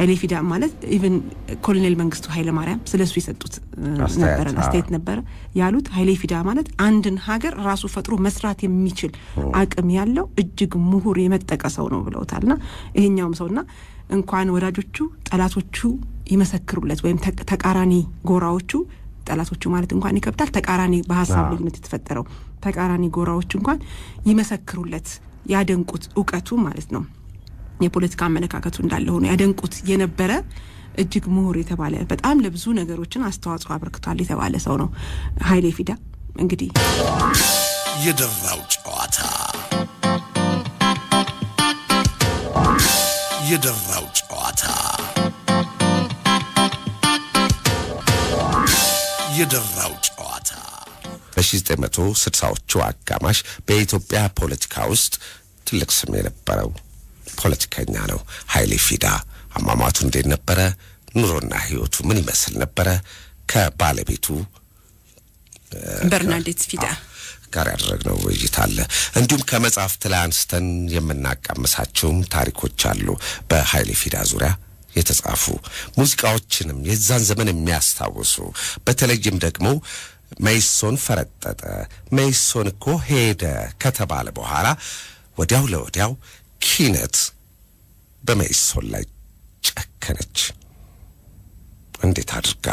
ሀይሌ ፊዳ ማለት ኢቭን ኮሎኔል መንግስቱ ኃይለ ማርያም ስለሱ የሰጡት ነበር አስተያየት ነበር ያሉት ሀይሌ ፊዳ ማለት አንድን ሀገር ራሱ ፈጥሮ መስራት የሚችል አቅም ያለው እጅግ ምሁር የመጠቀ ሰው ነው ብለውታልና ይሄኛውም ሰውና እንኳን ወዳጆቹ ጠላቶቹ ይመሰክሩለት ወይም ተቃራኒ ጎራዎቹ ጠላቶቹ ማለት እንኳን ይከብታል ተቃራኒ በሐሳብ ልዩነት የተፈጠረው ተቃራኒ ጎራዎቹ እንኳን ይመሰክሩለት ያደንቁት ዕውቀቱ ማለት ነው የፖለቲካ አመለካከቱ እንዳለ ሆኖ ያደንቁት የነበረ እጅግ ምሁር የተባለ በጣም ለብዙ ነገሮችን አስተዋጽኦ አበርክቷል የተባለ ሰው ነው ሀይሌ ፊዳ እንግዲህ የደራው ጨዋታ የደራው ጨዋታ የደራው ጨዋታ በ1960ዎቹ አጋማሽ በኢትዮጵያ ፖለቲካ ውስጥ ትልቅ ስም የነበረው ፖለቲከኛ ነው ሀይሌ ፊዳ አማማቱ እንዴት ነበረ ኑሮና ህይወቱ ምን ይመስል ነበረ ከባለቤቱ በርናዴት ፊዳ ጋር ያደረግነው ውይይት አለ እንዲሁም ከመጽሐፍት ላይ አንስተን የምናቃምሳቸውም ታሪኮች አሉ በሀይሌ ፊዳ ዙሪያ የተጻፉ ሙዚቃዎችንም የዛን ዘመን የሚያስታውሱ በተለይም ደግሞ መይሶን ፈረጠጠ መይሶን እኮ ሄደ ከተባለ በኋላ ወዲያው ለወዲያው ኪነት በመይሶን ላይ ጨከነች እንዴት አድርጋ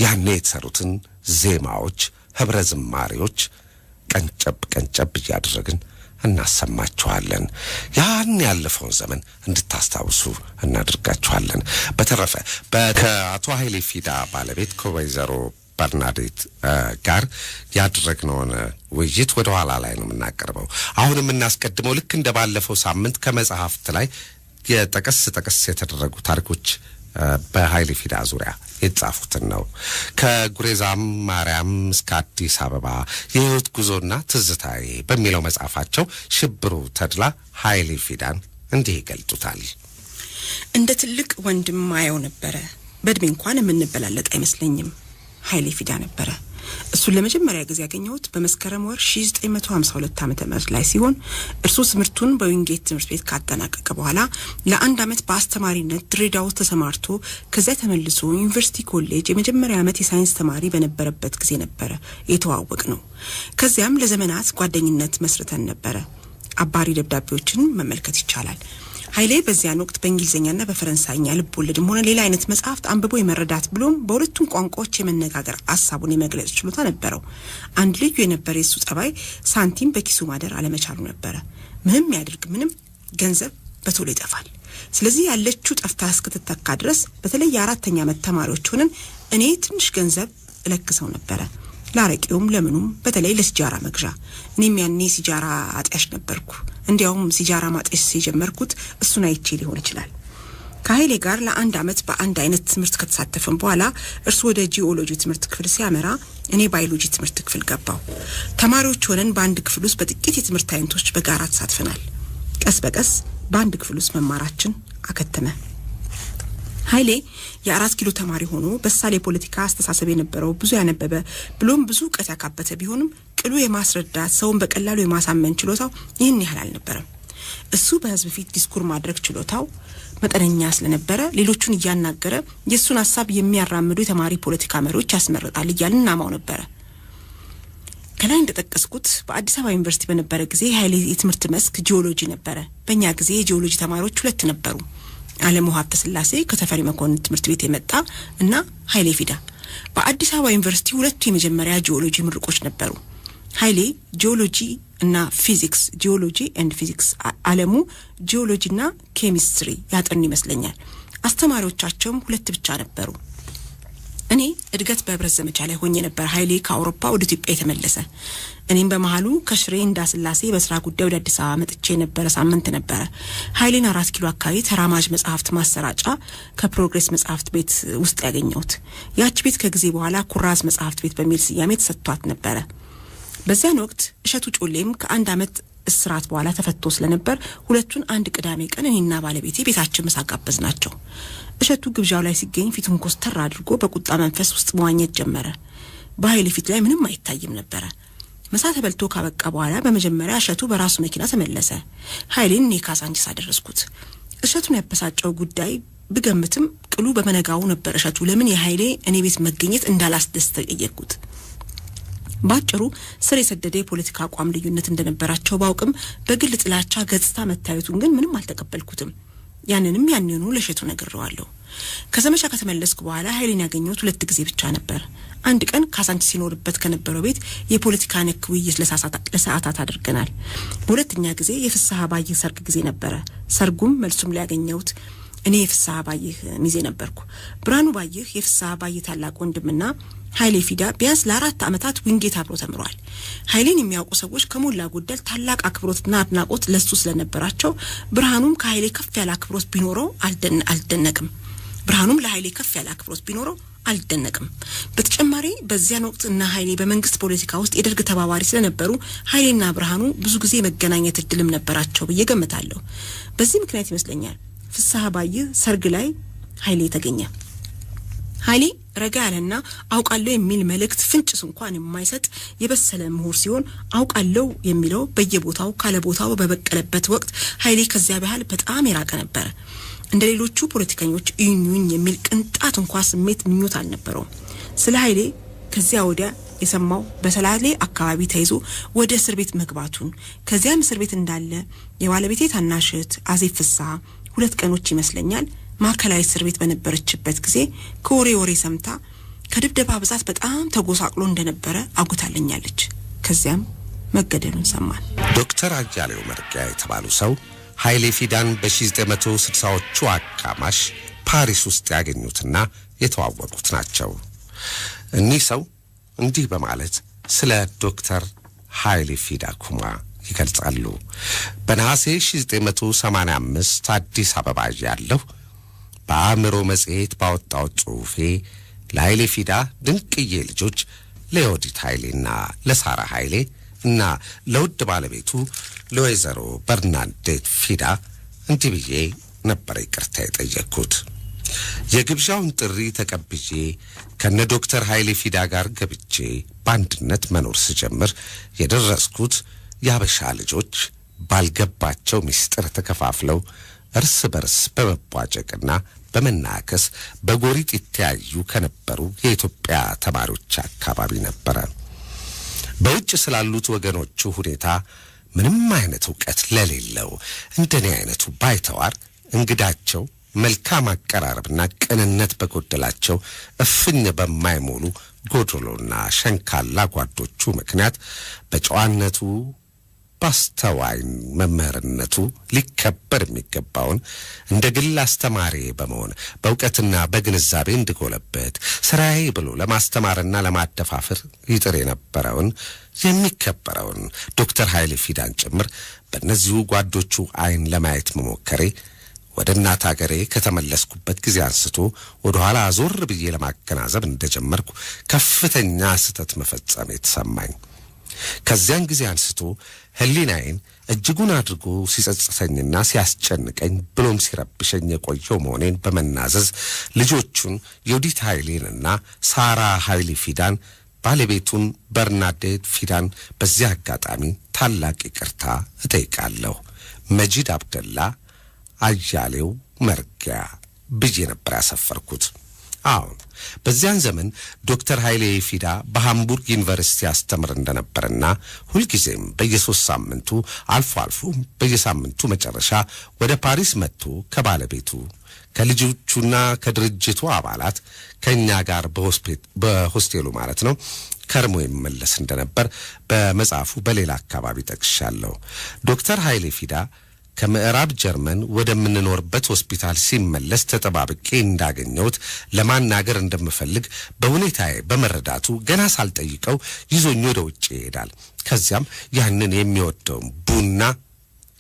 ያኔ የተሰሩትን ዜማዎች ህብረ ዝማሬዎች ቀንጨብ ያደረግን እናሰማችኋለን ያን ያለፈውን ዘመን እንድታስታውሱ እናድርጋችኋለን በተረፈ ከአቶ ሀይሌ ፊዳ ባለቤት ከወይዘሮ በርናዴት ጋር ያደረግነውን ውይይት ወደ ኋላ ላይ ነው የምናቀርበው አሁን የምናስቀድመው ልክ እንደባለፈው ሳምንት ከመጽሐፍት ላይ የጠቀስ የተደረጉ ታሪኮች በሀይሌ ፊዳ ዙሪያ የተጻፉትን ነው ከጉሬዛም ማርያም እስከ አዲስ አበባ የህይወት ጉዞና ትዝታዬ በሚለው መጽሐፋቸው ሽብሩ ተድላ ሀይሌ ፊዳን እንዲህ ይገልጡታል እንደ ትልቅ ወንድም ማየው ነበር በእድሜ እንኳን የምንበላለጥ አይመስለኝም ሀይሌ ፊዳ ነበር እሱ ለመጀመሪያ ጊዜ ያገኘሁት በመስከረም ወር 1952 ዓመተ ምህረት ላይ ሲሆን እርሱ ትምህርቱን በዊንጌት ትምህርት ቤት ካጠናቀቀ በኋላ ለአንድ አመት በአስተማሪነት ድሬዳዋ ተሰማርቶ ከዚያ ተመልሶ ዩኒቨርሲቲ ኮሌጅ የመጀመሪያ አመት የሳይንስ ተማሪ በነበረበት ጊዜ ነበር የተዋወቅ ነው ከዚያም ለዘመናት ጓደኝነት መስርተን ነበር አባሪ ደብዳቤዎችን መመልከት ይቻላል ሀይሌ በዚያን ወቅት በእንግሊዘኛና በፈረንሳይኛ ልቦለድም ሆነ ሌላ አይነት መጽሐፍት አንብቦ የመረዳት ብሎም በሁለቱም ቋንቋዎች የመነጋገር ሐሳቡን የመግለጽ ችሎታ ነበረው አንድ ልዩ የነበረ የሱ ጸባይ ሳንቲም በኪሱ ማደር አለመቻሉ ነበር ምንም ያድርግ ምንም ገንዘብ በቶሎ ይጠፋል ስለዚህ ያለችው ጠፍታ እስክትተካ ድረስ በተለይ የአራተኛ ዓመት ተማሪዎች ሆነን እኔ ትንሽ ገንዘብ እለክሰው ነበር ላረቂውም ለምኑም በተለይ ለሲጃራ መግዣ እኔም ያኔ ሲጃራ አጥያሽ ነበርኩ እንዲያውም ሲጃራ ማጥያሽ ሲጀመርኩት እሱን አይቼ ሊሆን ይችላል ከሀይሌ ጋር ለአንድ አመት በአንድ አይነት ትምህርት ከተሳተፈን በኋላ እርሱ ወደ ጂኦሎጂ ትምህርት ክፍል ሲያመራ እኔ ባዮሎጂ ትምህርት ክፍል ገባው ተማሪዎች ሆነን በአንድ ክፍል ውስጥ በጥቂት የትምህርት አይነቶች በጋራ ተሳትፈናል ቀስ በቀስ በአንድ ክፍል ውስጥ መማራችን አከተመ ሀይሌ የ4 ኪሎ ተማሪ ሆኖ በሳሌ ፖለቲካ አስተሳሰብ የነበረው ብዙ ያነበበ ብሎም ብዙ ዕውቀት ያካበተ ቢሆንም ቅሉ የማስረዳት ሰውን በቀላሉ የማሳመን ችሎታው ይህን ያህል አልነበረም እሱ በህዝብ ፊት ዲስኩር ማድረግ ችሎታው መጠነኛ ስለነበረ ሌሎቹን እያናገረ የሱን ሐሳብ የሚያራምዱ የተማሪ ፖለቲካ መሪዎች ያስመርጣል እያልን እናማው ነበር ከላይ እንደተጠቀስኩት በአዲስ አበባ ዩኒቨርሲቲ በነበረ ጊዜ ሀይሌ የትምህርት መስክ ጂኦሎጂ ነበር በእኛ ጊዜ የጂኦሎጂ ተማሪዎች ሁለት ነበሩ አለሙ ሀብተ ስላሴ ከተፈሪ መኮንን ትምህርት ቤት የመጣ እና ሀይሌ ፊዳ በአዲስ አበባ ዩኒቨርሲቲ ሁለቱ የመጀመሪያ ጂኦሎጂ ምርቆች ነበሩ ሀይሌ ጂኦሎጂ እና ፊዚክስ ጂኦሎጂ ኤንድ ፊዚክስ አለሙ ጂኦሎጂና ኬሚስትሪ ያጠኑ ይመስለኛል አስተማሪዎቻቸውም ሁለት ብቻ ነበሩ እኔ እድገት በህብረት ዘመቻ ላይ ሆኜ ነበር ሀይሌ ከአውሮፓ ወደ ኢትዮጵያ የተመለሰ እኔም በመሃሉ ከሽሬ እንዳስላሴ በስራ ጉዳይ ወደ አዲስ አበባ መጥቼ ነበር ሳምንት ነበር ሀይሌን 4 ኪሎ አካባቢ ተራማጅ መጽሐፍት ማሰራጫ ከፕሮግሬስ መጽሐፍት ቤት ውስጥ ያገኘሁት ያቺ ቤት ከጊዜ በኋላ ኩራዝ መጽሐፍት ቤት በሚል ስያሜ ተሰጥቷት ነበር በዚያን ወቅት እሸቱ ጮሌም ከአንድ አመት እስራት በኋላ ተፈቶ ስለነበር ሁለቱን አንድ ቅዳሜ ቀን እኔና ባለቤቴ ቤታችን መሳጋበዝ ናቸው እሸቱ ግብዣው ላይ ሲገኝ ፊቱን ኮስተር አድርጎ በቁጣ መንፈስ ውስጥ መዋኘት ጀመረ በኃይሌ ፊት ላይ ምንም አይታይም ነበር መሳተ በልቶ ካበቃ በኋላ በመጀመሪያ እሸቱ በራሱ መኪና ተመለሰ ኃይሌን ኔካሳንቺስ አደረስኩት እሸቱን ያበሳጨው ጉዳይ بجمتم ቅሉ በመነጋው ነበር እሸቱ ለምን የኃይሌ እኔ ቤት መገኘት እንዳላስደስተ ጠየቁት ባጭሩ ስር የሰደደ የፖለቲካ አቋም ልዩነት እንደነበራቸው ባውቅም በግል ጥላቻ ገጽታ መታየቱን ግን ምንም አልተቀበልኩትም ያንንም ያንኑ ለሸቱ ነግሬዋለሁ ከዘመቻ ከተመለስኩ በኋላ ኃይሌን ያገኘሁት 2 ጊዜ ብቻ ነበር አንድ ቀን ካሳንቺ ሲኖርበት ከነበረው ቤት የፖለቲካ ነክ ውይይት ለሰዓታት አድርገናል በሁለተኛ ጊዜ የፍሳሃ ባየ ሰርግ ጊዜ ነበር ሰርጉም መልሱም ሊያገኘውት እኔ የፍሳሃ ባየ ሚዜ ነበርኩ ብራኑ ባየ የፍሳሃ ባየ ታላቅ ወንድምና Hayilee Fidaa ቢያንስ ለ4 ዓመታት ዊንጌት አብሮ ተምሯል ኃይሌን የሚያውቁ ሰዎች ከሞላ ጎደል ታላቅ አክብሮትና አድናቆት ለሱ ስለነበራቸው ብርሃኑም ከኃይሌ ከፍ ያለ አክብሮት ቢኖረው አልደነቅም ብርሃኑም ለኃይሌ ከፍ ያለ አክብሮት ቢኖረው አልደነቅም በተጨማሪ በዚያን ወቅት እና ኃይሌ በመንግስት ፖለቲካ ውስጥ የደርግ ተባባሪ ስለነበሩ ኃይሌና ብርሃኑ ብዙ ጊዜ መገናኘት እድልም ነበራቸው በየገመታለሁ በዚህ ምክንያት ይመስለኛል ፍሳሃ ባየ ሰርግ ላይ ኃይሌ ተገኘ ኃይሌ ረጋለና አውቃለው የሚል መልእክት ፍንጭስ እንኳን የማይሰጥ የበሰለ ምሁር ሲሆን አውቃለው የሚለው በየቦታው ካለቦታው በበቀለበት ወቅት ኃይሌ ከዚያ በኋላ በጣም የራቀ ነበር እንደሌሎቹ ፖለቲከኞች ይኙኝ የሚል ቅንጣት እንኳን ስሜት ምኞት አልነበረው ስለ ኃይሌ ከዚያ ወዲያ የሰማው በሰላሌ አካባቢ ተይዞ ወደ እስር ቤት መግባቱን ከዚያም እስር ቤት እንዳለ የባለቤቴ ታናሽት አዜብ ፍሳሃ 2 ቀኖች ይመስለኛል ማከላይ እስር ቤት በነበረችበት ጊዜ ኮሬ ሰምታ ከድብደባ ብዛት በጣም ተጎሳቅሎ እንደነበረ አጉታለኛለች ከዚያም መገደሉን ሰማን ዶክተር አያሌው መርጊያ የተባሉ ሰው Hayilee Fidaan በ1960ዎቹ አጋማሽ ፓሪስ ውስጥ ያገኙትና የተዋወቁት ናቸው እኚህ ሰው እንዲህ በማለት ስለ ዶክተር Hayilee Fidaa ኩማ ይገልጻሉ በነሐሴ 1985 አዲስ አበባ ያለው በአእምሮ መጽሔት ባወጣው ጽሑፌ ለኃይሌ Fidaa ድንቅዬ ልጆች ለዮዲት ኃይሌና ለሳራ ኃይሌ እና ለውድ ባለቤቱ ለወይዘሮ በርናዴት Fidaa እንዲህ ብዬ ነበር ይቅርታ የጠየቅኩት የግብዣውን ጥሪ ተቀብዬ ከነ ዶክተር Hayilee Fidaa ጋር ገብቼ ባንድነት መኖር ስጀምር የደረስኩት ያበሻ ልጆች ባልገባቸው ሚስጥር ተከፋፍለው እርስ በርስ በመቧጨቅና በመናከስ በጎሪጥ ይተያዩ ከነበሩ የኢትዮጵያ ተማሪዎች አካባቢ ነበር በውጭ ስላሉት ወገኖቹ ሁኔታ ምንም አይነት ዕውቀት ለሌለው እንደኔ አይነቱ ባይተዋር እንግዳቸው መልካም አቀራረብና ቅንነት በጎደላቸው እፍኝ በማይሞሉ ጎዶሎና ሸንካላ ጓዶቹ ምክንያት በጨዋነቱ ባስተዋይ መምህርነቱ ሊከበር የሚገባውን እንደ ግል አስተማሪ በመሆን በእውቀትና በግንዛቤ እንድጎለበት ስራዬ ብሎ ለማስተማርና ለማደፋፈር ይጥር የነበረውን የሚከበረውን ዶክተር Hayilee Fidaan ጭምር በእነዚሁ ጓዶቹ አይን ለማየት መሞከሬ ወደ እናት ሀገሬ ከተመለስኩበት ጊዜ አንስቶ ወደ ኋላ ዞር ብዬ ለማገናዘብ እንደጀመርኩ ከፍተኛ ስህተት መፈጸም የተሰማኝ ከዚያን ጊዜ አንስቶ ህሊናዬን እጅጉን አድርጎ ሲጸጽተኝና ሲያስጨንቀኝ ብሎም ሲረብሸኝ የቆየው መሆኔን በመናዘዝ ልጆቹን ዮዲት ኃይሌንና ሳራ Hayilee Fidaan ባለቤቱን በርናዴት Fidaan በዚያ አጋጣሚ ታላቅ ይቅርታ እጠይቃለሁ መጂድ አብደላ አያሌው መርጊያ ብዬ ነበር ያሰፈርኩት አሁን በዚያን ዘመን ዶክተር Hayilee Fidaa በሃምቡርግ ዩኒቨርሲቲ አስተምር እንደነበርና ሁልጊዜም በየ3 ሳምንቱ አልፎ በየሳምንቱ መጨረሻ ወደ ፓሪስ መጥቶ ከባለቤቱ ከልጆቹና ከድርጅቱ አባላት ከኛ ጋር በሆስቴሉ ማለት ነው ከርሞ ይመለስ እንደነበር በመጻፉ በሌላ አካባቢ ጠቅሻለሁ ዶክተር Hayilee Fidaa ከምዕራብ ጀርመን ወደምንኖርበት ሆስፒታል ሲመለስ ተጠባብቄ እንዳገኘሁት ለማናገር እንደምፈልግ በሁኔታዬ በመረዳቱ ገና ሳልጠይቀው ይዞኝ ወደ ውጭ ይሄዳል ከዚያም ያንን የሚወደው ቡና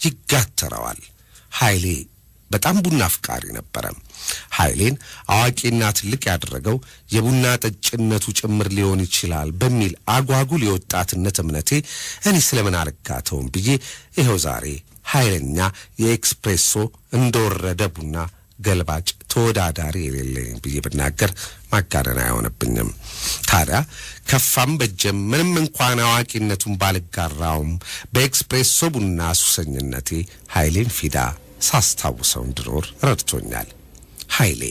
ይጋተራዋል Hayilee በጣም ቡና አፍቃሪ ነበር ኃይሌን አዋቂና ትልቅ ያደረገው የቡና ጠጭነቱ ጭምር ሊሆን ይችላል በሚል አጓጉል የወጣትነት እምነቴ እኔ ስለምን አልጋተውም ብዬ ይሄው ዛሬ ኃይለኛ የኤክስፕሬሶ እንደወረደ ቡና ገልባጭ ተወዳዳሪ የሌለኝ ብዬ ብናገር ማጋነን አይሆንብኝም ታዲያ ከፋም በጀም ምንም እንኳን አዋቂነቱን ባልጋራውም በኤክስፕሬሶ ቡና ሱሰኝነቴ Hayilee Fidaa ሳስታውሰው እንድኖር ረድቶኛል ኃይሌ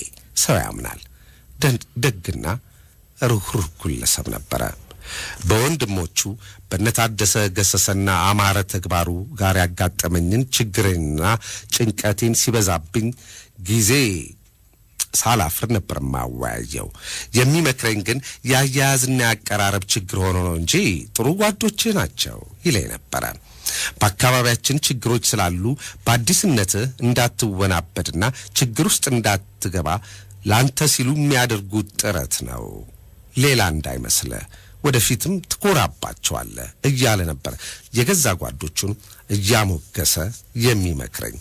ሰው ያምናል። ደግና ሩህሩህ ግለሰብ ነበረ። በወንድሞቹ በነታደሰ ገሰሰና አማረ ተግባሩ ጋር ያጋጠመኝን ችግሬንና ጭንቀቴን ሲበዛብኝ ጊዜ ሳላፍር ነበር ማዋያየው። የሚመክረኝ ግን ያያያዝና ያቀራረብ ችግር ሆኖ ነው እንጂ ጥሩ ጓዶች ናቸው ይለኝ ነበር። በአካባቢያችን ችግሮች ስላሉ በአዲስነት እንዳትወናበድና ችግር ውስጥ እንዳትገባ ላንተ ሲሉ የሚያደርጉት ጥረት ነው፣ ሌላ እንዳይመስለ፣ ወደፊትም ትኮራባቸዋለህ እያለ ነበር የገዛ ጓዶቹን እያሞገሰ የሚመክረኝ።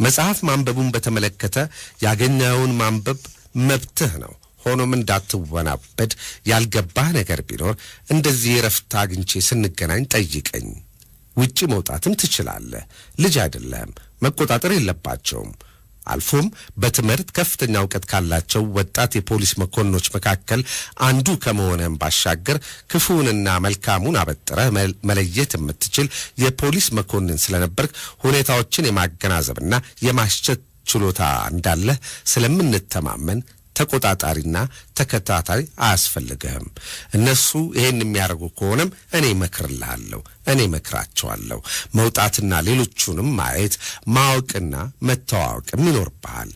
መጽሐፍ ማንበቡን በተመለከተ ያገኘውን ማንበብ መብትህ ነው፣ ሆኖም እንዳትወናበድ፣ ያልገባህ ነገር ቢኖር እንደዚህ ረፍታ አግኝቼ ስንገናኝ ጠይቀኝ፣ ውጪ መውጣትም ትችላለህ፣ ልጅ አይደለም፣ መቆጣጠር የለባቸውም። አልፎም በትምህርት ከፍተኛ ዕውቀት ካላቸው ወጣት የፖሊስ መኮንኖች መካከል አንዱ ከመሆንም ባሻገር ክፉንና መልካሙን አበጥረህ መለየት የምትችል የፖሊስ መኮንን ስለነበርክ ሁኔታዎችን የማገናዘብና የማሽተት ችሎታ እንዳለህ ስለምንተማመን ተቆጣጣሪና ተከታታይ አያስፈልግህም። እነሱ ይሄን የሚያደርጉ ከሆነም እኔ መክርልሃለሁ፣ እኔ መክራቸዋለሁ። መውጣትና ሌሎቹንም ማየት ማወቅና መተዋወቅም ይኖርብሃል።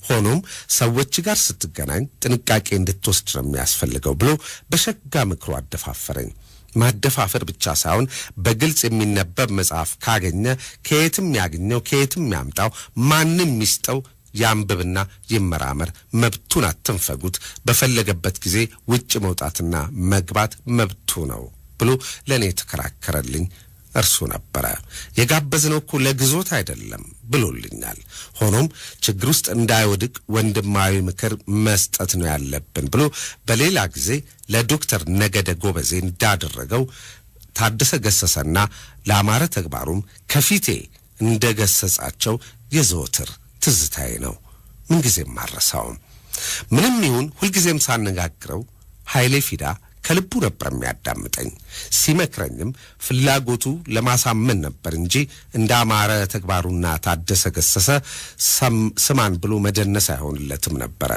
ሆኖም ሰዎች ጋር ስትገናኝ ጥንቃቄ እንድትወስድ ነው የሚያስፈልገው ብሎ በሸጋ ምክሩ አደፋፈረኝ። ማደፋፈር ብቻ ሳይሆን በግልጽ የሚነበብ መጽሐፍ ካገኘ ከየትም ያገኘው ከየትም ያምጣው ማንም ይስጠው ያንብብና ይመራመር፣ መብቱን አትንፈጉት፣ በፈለገበት ጊዜ ውጭ መውጣትና መግባት መብቱ ነው ብሎ ለኔ ተከራከረልኝ። እርሱ ነበረ የጋበዝነው እኮ ለግዞት አይደለም ብሎልኛል። ሆኖም ችግር ውስጥ እንዳይወድቅ ወንድማዊ ምክር መስጠት ነው ያለብን ብሎ በሌላ ጊዜ ለዶክተር ነገደ ጎበዜ እንዳደረገው ታደሰ ገሰሰና ለአማረ ተግባሩም ከፊቴ እንደገሰጻቸው የዘወትር ትዝታዬ ነው። ምን ጊዜም ማረሳውም። ምንም ይሁን ሁልጊዜም ሳነጋግረው ኃይሌ ፊዳ ከልቡ ነበር የሚያዳምጠኝ። ሲመክረኝም ፍላጎቱ ለማሳመን ነበር እንጂ እንዳማረ ተግባሩና ታደሰ ገሰሰ ስማን ብሎ መደነስ አይሆንለትም ነበር።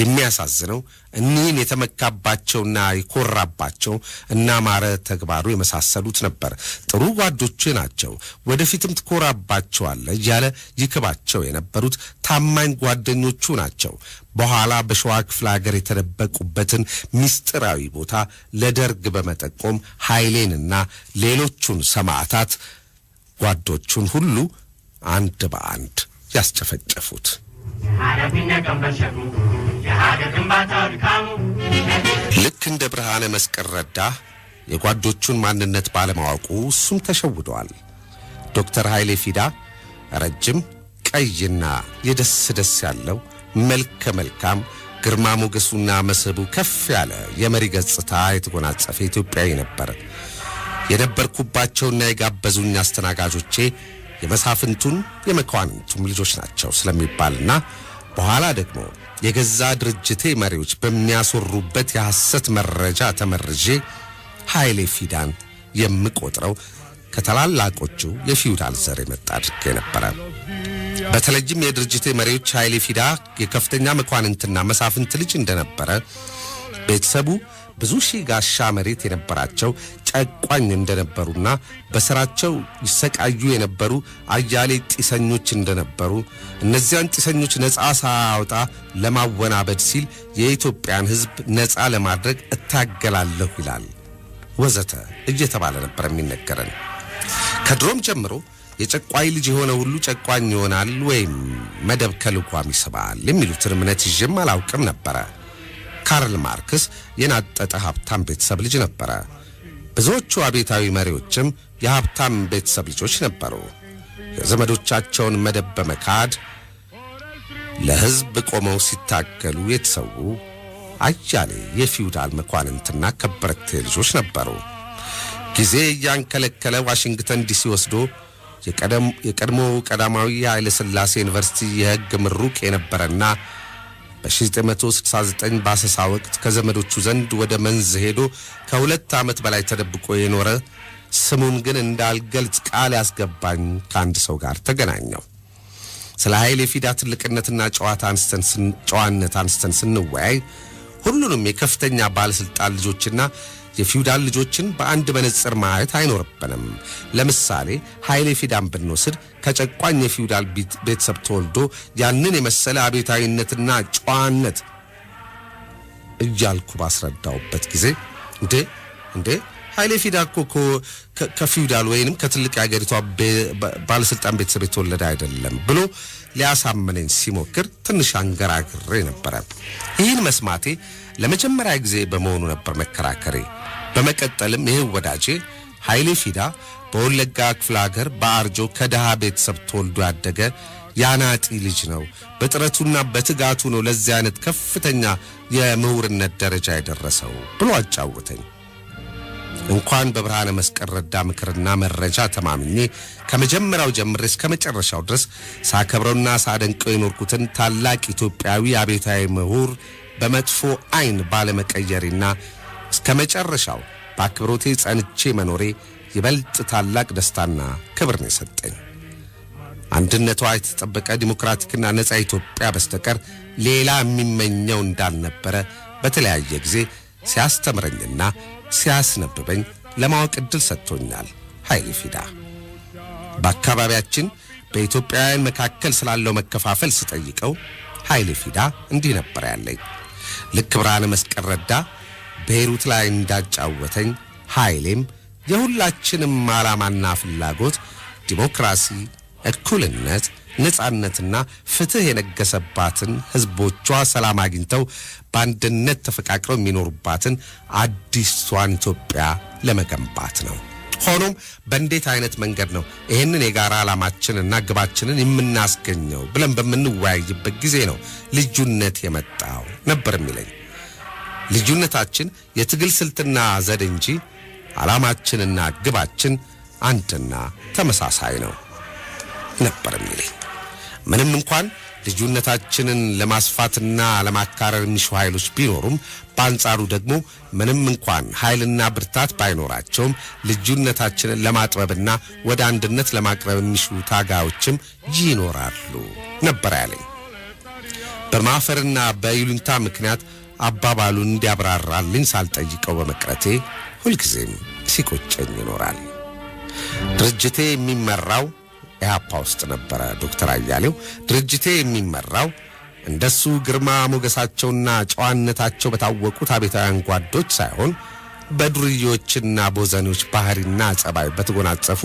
የሚያሳዝነው እኒህን የተመካባቸውና ይኮራባቸው እና ማረ ተግባሩ የመሳሰሉት ነበር ጥሩ ጓዶቼ ናቸው፣ ወደፊትም ትኮራባቸዋለህ እያለ ይክባቸው የነበሩት ታማኝ ጓደኞቹ ናቸው። በኋላ በሸዋ ክፍለ ሀገር የተደበቁበትን ሚስጥራዊ ቦታ ለደርግ በመጠቆም ኃይሌንና ሌሎቹን ሰማዕታት ጓዶቹን ሁሉ አንድ በአንድ ያስጨፈጨፉት። ልክ እንደ ብርሃነ መስቀል ረዳ የጓዶቹን ማንነት ባለማወቁ እሱም ተሸውዷል። ዶክተር ኃይሌ ፊዳ ረጅም ቀይና የደስ ያለው መልከ መልካም ግርማ ሞገሱና መስህቡ ከፍ ያለ የመሪ ገጽታ የተጎናጸፈ ኢትዮጵያዊ ነበር። የነበርኩባቸውና የጋበዙኝ አስተናጋጆቼ የመሳፍንቱን የመኳንንቱም ልጆች ናቸው ስለሚባልና በኋላ ደግሞ የገዛ ድርጅቴ መሪዎች በሚያስወሩበት የሐሰት መረጃ ተመርዤ ኃይሌ ፊዳን የምቆጥረው ከተላላቆቹ የፊውዳል ዘር የመጣ አድርጌ ነበረ። በተለይም የድርጅቴ መሪዎች ኃይሌ ፊዳ የከፍተኛ መኳንንትና መሳፍንት ልጅ እንደነበረ፣ ቤተሰቡ ብዙ ሺህ ጋሻ መሬት የነበራቸው ጨቋኝ እንደነበሩና በስራቸው ይሰቃዩ የነበሩ አያሌ ጢሰኞች እንደነበሩ፣ እነዚያን ጢሰኞች ነፃ ሳያወጣ ለማወናበድ ሲል የኢትዮጵያን ሕዝብ ነፃ ለማድረግ እታገላለሁ ይላል ወዘተ እየተባለ ነበር የሚነገረን። ከድሮም ጀምሮ የጨቋይ ልጅ የሆነ ሁሉ ጨቋኝ ይሆናል ወይም መደብ ከልጓም ይስባል የሚሉትን እምነት ይዤም አላውቅም ነበረ። ካርል ማርክስ የናጠጠ ሀብታም ቤተሰብ ልጅ ነበረ። ብዙዎቹ አቤታዊ መሪዎችም የሀብታም ቤተሰብ ልጆች ነበሩ። የዘመዶቻቸውን መደብ በመካድ ለሕዝብ ቆመው ሲታገሉ የተሰዉ አያሌ የፊውዳል መኳንንትና ከበርቴ ልጆች ነበሩ። ጊዜ እያንከለከለ ዋሽንግተን ዲሲ ወስዶ የቀድሞ ቀዳማዊ ኃይለ ሥላሴ ዩኒቨርሲቲ የሕግ ምሩቅ የነበረና በ1969 ባሰሳ ወቅት ከዘመዶቹ ዘንድ ወደ መንዝ ሄዶ ከ2 ዓመት በላይ ተደብቆ የኖረ ስሙን ግን እንዳልገልጽ ቃል ያስገባኝ ከአንድ ሰው ጋር ተገናኘው። ስለ ኃይሌ ፊዳ ትልቅነትና ጨዋነት አንስተን ስንወያይ ሁሉንም የከፍተኛ ባለስልጣን ልጆችና የፊውዳል ልጆችን በአንድ መነጽር ማየት አይኖርብንም። ለምሳሌ ኃይሌ ፊዳን ብንወስድ ከጨቋኝ የፊውዳል ቤተሰብ ተወልዶ ያንን የመሰለ አቤታዊነትና ጨዋነት እያልኩ ባስረዳውበት ጊዜ እንዴ ኃይሌ ፊዳ እኮ ከፊውዳል ወይንም ከትልቅ የአገሪቷ ባለስልጣን ቤተሰብ የተወለደ አይደለም ብሎ ሊያሳምነኝ ሲሞክር ትንሽ አንገራግሬ ነበር። ይህን መስማቴ ለመጀመሪያ ጊዜ በመሆኑ ነበር መከራከሬ። በመቀጠልም ይሄ ወዳጄ ኃይሌ ፊዳ በወለጋ ክፍለ ሀገር በአርጆ ከደሃ ቤተሰብ ተወልዶ ያደገ ያናጢ ልጅ ነው። በጥረቱና በትጋቱ ነው ለዚህ አይነት ከፍተኛ የምሁርነት ደረጃ የደረሰው ብሎ አጫወተኝ። እንኳን በብርሃነ መስቀል ረዳ ምክርና መረጃ ተማምኜ ከመጀመሪያው ጀምሬ እስከ መጨረሻው ድረስ ሳከብረውና ሳደንቀው የኖርኩትን ታላቅ ኢትዮጵያዊ አቤታዊ ምሁር በመጥፎ አይን ባለመቀየሪና እስከ መጨረሻው በአክብሮቴ ጸንቼ መኖሬ ይበልጥ ታላቅ ደስታና ክብር ነው የሰጠኝ። አንድነቷ የተጠበቀ ዲሞክራቲክና ነጻ ኢትዮጵያ በስተቀር ሌላ የሚመኘው እንዳልነበረ በተለያየ ጊዜ ሲያስተምረኝና ሲያስነብበኝ ለማወቅ ዕድል ሰጥቶኛል። ኃይሌ ፊዳ በአካባቢያችን በኢትዮጵያውያን መካከል ስላለው መከፋፈል ስጠይቀው ኃይሌ ፊዳ እንዲህ ነበር ያለኝ። ልክ ብርሃነ መስቀል ረዳ ቤይሩት ላይ እንዳጫወተኝ ኃይሌም የሁላችንም ዓላማና ፍላጎት ዲሞክራሲ፣ እኩልነት፣ ነጻነትና ፍትህ የነገሰባትን ህዝቦቿ ሰላም አግኝተው በአንድነት ተፈቃቅረው የሚኖሩባትን አዲሷን ኢትዮጵያ ለመገንባት ነው። ሆኖም በእንዴት አይነት መንገድ ነው ይሄንን የጋራ ዓላማችንና ግባችንን የምናስገኘው ብለን በምንወያይበት ጊዜ ነው ልዩነት የመጣው ነበር የሚለኝ። ልዩነታችን የትግል ስልትና ዘዴ እንጂ ዓላማችንና ግባችን አንድና ተመሳሳይ ነው ነበር የሚለኝ። ምንም እንኳን ልዩነታችንን ለማስፋትና ለማካረር የሚሹ ኃይሎች ቢኖሩም በአንጻሩ ደግሞ ምንም እንኳን ኃይልና ብርታት ባይኖራቸውም ልዩነታችንን ለማጥበብና ወደ አንድነት ለማቅረብ የሚሹ ታጋዮችም ይኖራሉ ነበር ያለኝ። በማፈርና በይሉንታ ምክንያት አባባሉን እንዲያብራራልኝ ሳልጠይቀው በመቅረቴ ሁልጊዜም ሲቆጨኝ ይኖራል። ድርጅቴ የሚመራው ኢህአፓ ውስጥ ነበረ። ዶክተር አያሌው ድርጅቴ የሚመራው እንደሱ ግርማ ሞገሳቸውና ጨዋነታቸው በታወቁት አቤታውያን ጓዶች ሳይሆን በዱርዮችና ቦዘኖች ባህሪና ጸባይ በተጎናጸፉ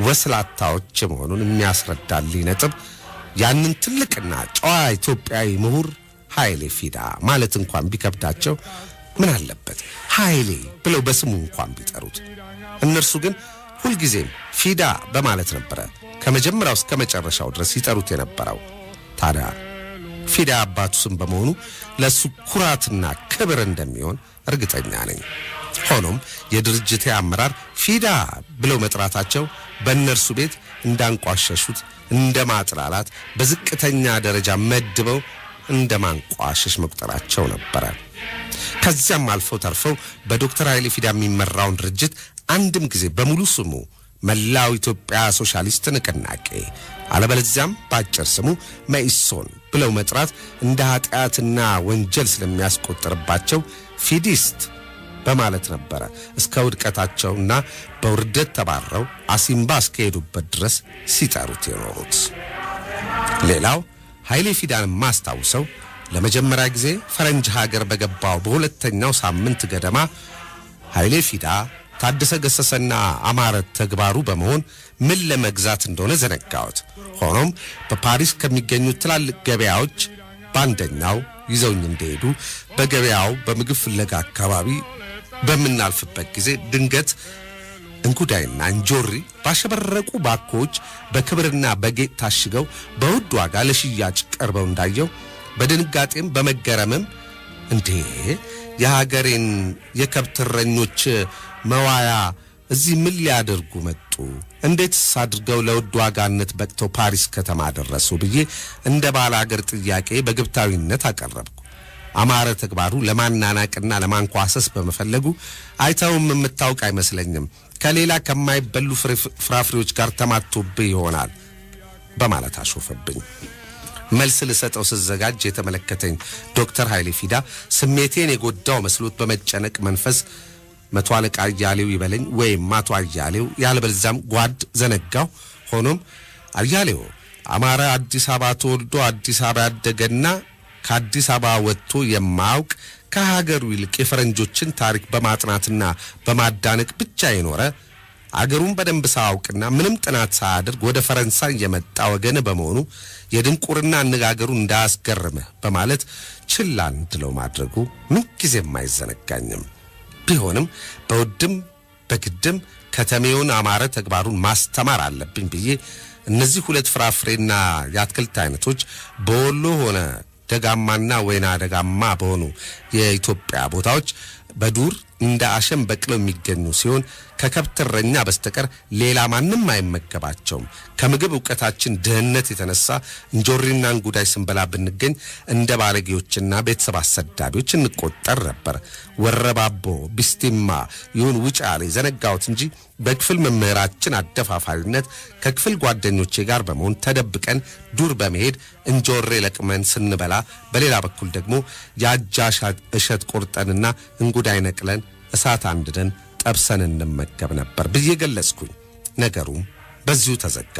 ወስላታዎች መሆኑን የሚያስረዳልኝ ነጥብ ያንን ትልቅና ጨዋ ኢትዮጵያዊ ምሁር ኃይሌ ፊዳ ማለት እንኳን ቢከብዳቸው ምን አለበት ኃይሌ ብለው በስሙ እንኳን ቢጠሩት። እነርሱ ግን ሁልጊዜም ፊዳ በማለት ነበረ ከመጀመሪያው እስከ መጨረሻው ድረስ ይጠሩት የነበረው። ታዲያ ፊዳ አባቱ ስም በመሆኑ ለሱ ኩራትና ክብር እንደሚሆን እርግጠኛ ነኝ። ሆኖም የድርጅቴ አመራር ፊዳ ብለው መጥራታቸው በእነርሱ ቤት እንዳንቋሸሹት፣ እንደማጥላላት፣ በዝቅተኛ ደረጃ መድበው እንደማንቋሸሽ መቁጠራቸው ነበረ። ከዚያም አልፈው ተርፈው በዶክተር ኃይሌ ፊዳ የሚመራውን ድርጅት አንድም ጊዜ በሙሉ ስሙ መላው ኢትዮጵያ ሶሻሊስት ንቅናቄ አለበለዚያም ባጭር ስሙ መኢሶን ብለው መጥራት እንደ ኃጢአትና ወንጀል ስለሚያስቆጥርባቸው ፊዲስት በማለት ነበረ እስከ ውድቀታቸውና በውርደት ተባረው አሲምባ እስከሄዱበት ድረስ ሲጠሩት የኖሩት። ሌላው ኃይሌ ፊዳን ማስታውሰው ለመጀመሪያ ጊዜ ፈረንጅ ሀገር በገባው በሁለተኛው ሳምንት ገደማ ኃይሌ ፊዳ ታደሰ ገሰሰና አማረ ተግባሩ በመሆን ምን ለመግዛት እንደሆነ ዘነጋሁት። ሆኖም በፓሪስ ከሚገኙት ትላልቅ ገበያዎች ባንደኛው ይዘውኝ እንደሄዱ በገበያው በምግብ ፍለጋ አካባቢ በመናልፍበት ጊዜ ድንገት እንጉዳይና እንጆሪ ባሸበረቁ ባኮች በክብርና በጌጥ ታሽገው በውድ ዋጋ ለሽያጭ ቀርበው እንዳየው በድንጋጤም በመገረምም እንዴ የሀገሬን የከብትረኞች መዋያ እዚህ ምን ሊያደርጉ መጡ? እንዴትስ አድርገው ለውድ ዋጋነት በቅተው ፓሪስ ከተማ ደረሱ ብዬ እንደ ባለ ሀገር ጥያቄ በግብታዊነት አቀረብኩ። አማረ ተግባሩ ለማናናቅና ለማንኳሰስ በመፈለጉ አይተውም የምታውቅ አይመስለኝም ከሌላ ከማይበሉ ፍራፍሬዎች ጋር ተማቶብህ ይሆናል በማለት አሾፈብኝ። መልስ ልሰጠው ስዘጋጅ የተመለከተኝ ዶክተር ኃይሌ ፊዳ ስሜቴን የጎዳው መስሎት በመጨነቅ መንፈስ መቶ አለቃ አያሌው ይበለኝ ወይም አቶ አያሌው ያለበለዚያም ጓድ ዘነጋው። ሆኖም አያሌው አማራ አዲስ አበባ ተወልዶ አዲስ አበባ ያደገና ከአዲስ አበባ ወጥቶ የማያውቅ ከሀገሩ ይልቅ የፈረንጆችን ታሪክ በማጥናትና በማዳነቅ ብቻ የኖረ አገሩን በደንብ ሳያውቅና ምንም ጥናት ሳያደርግ ወደ ፈረንሳይ የመጣ ወገን በመሆኑ የድንቁርና አነጋገሩ እንዳያስገርምህ በማለት ችላ እንድለው ማድረጉ ምንጊዜም አይዘነጋኝም። ቢሆንም በውድም በግድም ከተሜውን አማረ ተግባሩን ማስተማር አለብኝ ብዬ እነዚህ ሁለት ፍራፍሬና የአትክልት አይነቶች በወሎ ሆነ ደጋማና ወይና ደጋማ በሆኑ የኢትዮጵያ ቦታዎች በዱር እንደ አሸም በቅለው የሚገኙ ሲሆን ከከብት እረኛ በስተቀር ሌላ ማንም አይመገባቸውም። ከምግብ ዕውቀታችን ድህነት የተነሳ እንጆሪና እንጉዳይ ስንበላ ብንገኝ እንደ ባለጌዎችና ቤተሰብ አሰዳቢዎች እንቆጠር ነበር። ወረባቦ ቢስቲማ ይሁን ውጫሌ ዘነጋሁት እንጂ በክፍል መምህራችን አደፋፋሪነት ከክፍል ጓደኞቼ ጋር በመሆን ተደብቀን ዱር በመሄድ እንጆሪ ለቅመን ስንበላ፣ በሌላ በኩል ደግሞ ያጃ እሸት ቆርጠንና እንጉዳይ ነቅለን እሳት አንድደን ጠብሰን እንመገብ ነበር ብዬ ገለጽኩኝ። ነገሩም በዚሁ ተዘጋ።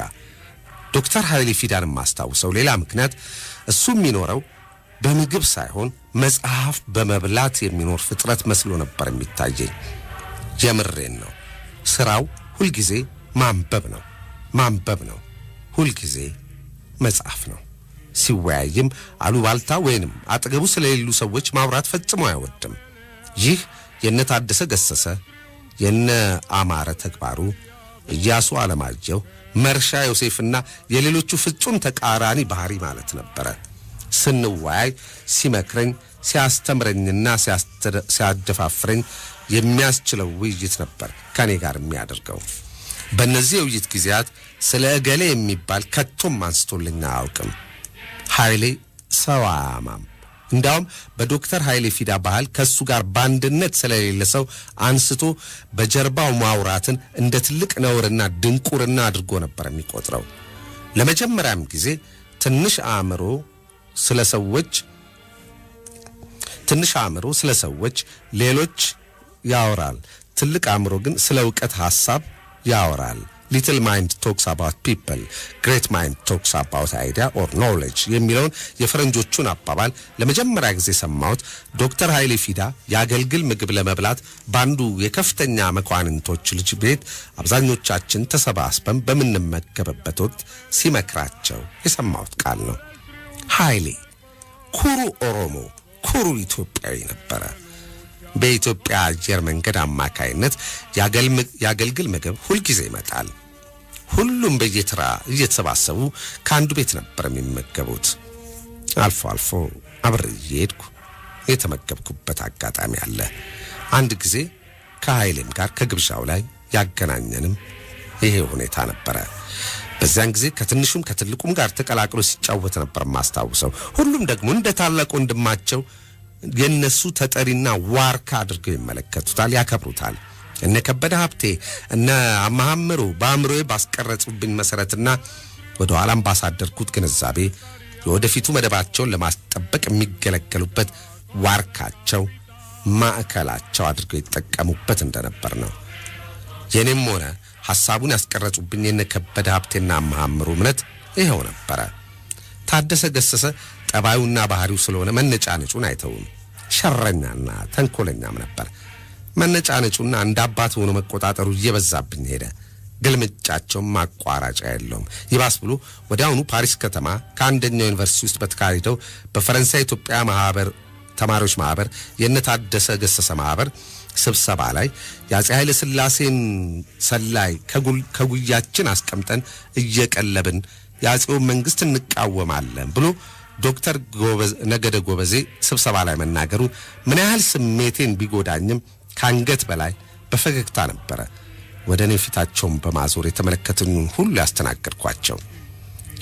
ዶክተር ኃይሌ ፊዳን ማስታውሰው ሌላ ምክንያት እሱ የሚኖረው በምግብ ሳይሆን መጽሐፍ በመብላት የሚኖር ፍጥረት መስሎ ነበር የሚታየኝ። የምሬን ነው። ስራው ሁልጊዜ ማንበብ ነው። ሁልጊዜ መጽሐፍ ነው። ሲወያይም አሉባልታ ወይንም አጠገቡ ስለሌሉ ሰዎች ማውራት ፈጽሞ አይወድም። ይህ የነ ታደሰ ገሰሰ የነ አማረ ተግባሩ ኢያሱ አለማየሁ መርሻ ዮሴፍና የሌሎቹ ፍጹም ተቃራኒ ባህሪ ማለት ነበር። ስንወያይ ሲመክረኝ ሲያስተምረኝና ሲያደፋፍረኝ የሚያስችለው ውይይት ነበር ከኔ ጋር የሚያደርገው። በእነዚህ የውይይት ጊዜያት ስለ እገሌ የሚባል ከቶም አንስቶልኝ አያውቅም። ኃይሌ ሰው አያማም። እንዳውም በዶክተር ኃይሌ ፊዳ ባህል ከሱ ጋር ባንድነት ስለሌለ ሰው አንስቶ በጀርባው ማውራትን እንደ ትልቅ ነውርና ድንቁርና አድርጎ ነበር የሚቆጥረው። ለመጀመሪያም ጊዜ ትንሽ አእምሮ ስለ ሰዎች ሌሎች ያወራል፣ ትልቅ አእምሮ ግን ስለ ዕውቀት ሐሳብ ያወራል። Little mind talks about people, great mind talks about idea or knowledge የሚለውን የፈረንጆቹን አባባል ለመጀመሪያ ጊዜ ሰማሁት ዶክተር ኃይሌ ፊዳ ያገልግል ምግብ ለመብላት ባንዱ የከፍተኛ መኳንንቶች ልጅ ቤት አብዛኞቻችን ተሰባስበን በምንመገብበት ወቅት ሲመክራቸው የሰማሁት ቃል ነው። ኃይሌ ኩሩ ኦሮሞ፣ ኩሩ ኢትዮጵያዊ ነበረ። በኢትዮጵያ አየር መንገድ አማካይነት ያገልግል ምግብ ሁልጊዜ ይመጣል። ሁሉም በየተራ እየተሰባሰቡ ከአንዱ ቤት ነበር የሚመገቡት። አልፎ አልፎ አብሬ እየሄድኩ የተመገብኩበት አጋጣሚ አለ። አንድ ጊዜ ከኃይሌም ጋር ከግብዣው ላይ ያገናኘንም ይሄ ሁኔታ ነበረ። በዚያን ጊዜ ከትንሹም ከትልቁም ጋር ተቀላቅሎ ሲጫወት ነበር ማስታውሰው። ሁሉም ደግሞ እንደ ታላቅ ወንድማቸው የነሱ ተጠሪና ዋርካ አድርገው ይመለከቱታል፣ ያከብሩታል። እነ ከበደ ሀብቴ እነ አማሐምሩ በአእምሮዬ ባስቀረጹብኝ መሰረትና ወደ ኋላም ባሳደርኩት ግንዛቤ የወደፊቱ መደባቸውን ለማስጠበቅ የሚገለገሉበት ዋርካቸው ማዕከላቸው አድርገው ይጠቀሙበት እንደነበር ነው። የኔም ሆነ ሐሳቡን ያስቀረጹብኝ የነ ከበደ ሀብቴና አማሐምሩ እምነት ይሄው ነበረ። ታደሰ ገሰሰ ጠባዩና ባህሪው ስለሆነ መነጫነጩን አይተውም። ሸረኛና ተንኮለኛም ነበር። መነጫነጩና እንዳባት ሆኖ መቆጣጠሩ እየበዛብኝ ሄደ። ግልምጫቸውም ማቋራጫ የለውም። ይባስ ብሎ ወዲያውኑ ፓሪስ ከተማ ከአንደኛው ዩኒቨርሲቲ ውስጥ በተካሄደው በፈረንሳይ ኢትዮጵያ ተማሪዎች ማህበር የነታደሰ ገሰሰ ማህበር ስብሰባ ላይ የአፄ ኃይለ ሥላሴን ሰላይ ከጉያችን አስቀምጠን እየቀለብን የአፄው መንግስት እንቃወማለን ብሎ ዶክተር ነገደ ጎበዜ ስብሰባ ላይ መናገሩ ምን ያህል ስሜቴን ቢጎዳኝም ካንገት በላይ በፈገግታ ነበረ ወደኔ ፊታቸውን በማዞር የተመለከቱኝን ሁሉ ያስተናገርኳቸው።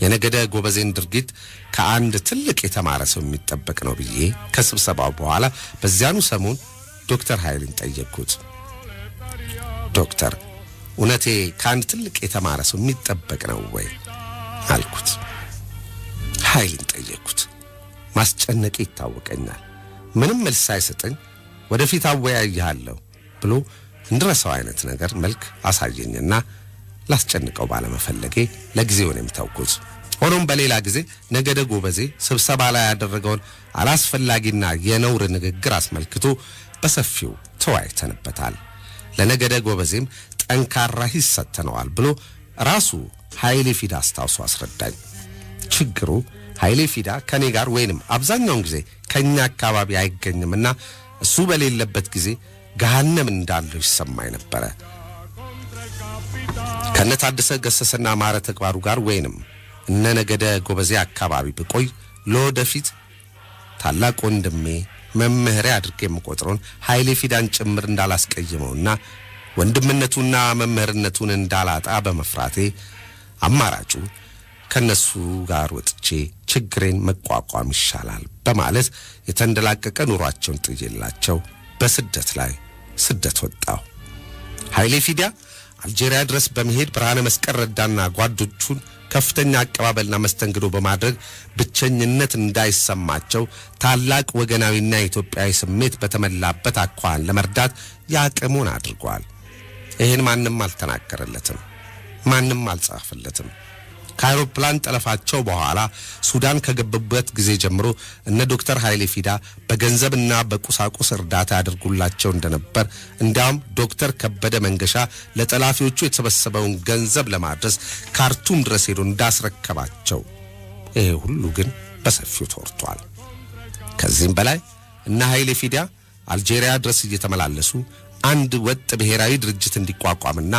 የነገደ ጎበዜን ድርጊት ከአንድ ትልቅ የተማረ ሰው የሚጠበቅ ነው ብዬ ከስብሰባው በኋላ በዚያኑ ሰሞን ዶክተር ኃይሌን ጠየቅኩት። ዶክተር እውነቴ ከአንድ ትልቅ የተማረ ሰው የሚጠበቅ ነው ወይ? አልኩት። ኃይልን ጠየቅኩት። ማስጨነቄ ይታወቀኛል። ምንም መልስ ሳይሰጠኝ ወደፊት አወያያለሁ ብሎ እንደረሳው አይነት ነገር መልክ አሳየኝና ላስጨንቀው ባለመፈለጌ ለጊዜው ነው የምታውቁት። ሆኖም በሌላ ጊዜ ነገደ ጎበዜ ስብሰባ ላይ ያደረገውን አላስፈላጊና የነውር ንግግር አስመልክቶ በሰፊው ተወያይተንበታል። ለነገደ ጎበዜም ጠንካራ ሂስ ሰጥተነዋል ብሎ ራሱ ኃይሌ ፊዳ አስታውሶ አስረዳኝ። ችግሩ ኃይሌ ፊዳ ከኔ ጋር ወይንም አብዛኛውን ጊዜ ከኛ አካባቢ አይገኝምና እሱ በሌለበት ጊዜ ገሃነም እንዳለው ይሰማኝ ነበር። ከነታደሰ ገሰሰና ማረ ተግባሩ ጋር ወይንም እነ ነገደ ጎበዜ አካባቢ ብቆይ ለወደፊት ታላቅ ወንድሜ መምህሬ አድርጌ የምቆጥረውን ኃይሌ ፊዳን ጭምር እንዳላስቀይመውና ወንድምነቱና መምህርነቱን እንዳላጣ በመፍራቴ አማራጩ ከነሱ ጋር ወጥቼ ችግሬን መቋቋም ይሻላል በማለት የተንደላቀቀ ኑሯቸውን ጥዬላቸው በስደት ላይ ስደት ወጣው። ኃይሌ ፊዳ አልጄሪያ ድረስ በመሄድ ብርሃነ መስቀል ረዳና ጓዶቹን ከፍተኛ አቀባበልና መስተንግዶ በማድረግ ብቸኝነት እንዳይሰማቸው ታላቅ ወገናዊና ኢትዮጵያዊ ስሜት በተመላበት አኳኋን ለመርዳት ያቅሙን አድርጓል። ይሄን ማንንም አልተናገረለትም፣ ማንንም አልጻፈለትም። ከአውሮፕላን ጠለፋቸው በኋላ ሱዳን ከገቡበት ጊዜ ጀምሮ እነ ዶክተር ኃይሌ ፊዳ በገንዘብና በቁሳቁስ እርዳታ ያደርጉላቸው እንደነበር እንዲያውም ዶክተር ከበደ መንገሻ ለጠላፊዎቹ የተሰበሰበውን ገንዘብ ለማድረስ ካርቱም ድረስ ሄዶ እንዳስረከባቸው ይሄ ሁሉ ግን በሰፊው ተወርቷል። ከዚህም በላይ እነ ኃይሌ ፊዳ አልጄሪያ ድረስ እየተመላለሱ አንድ ወጥ ብሔራዊ ድርጅት እንዲቋቋምና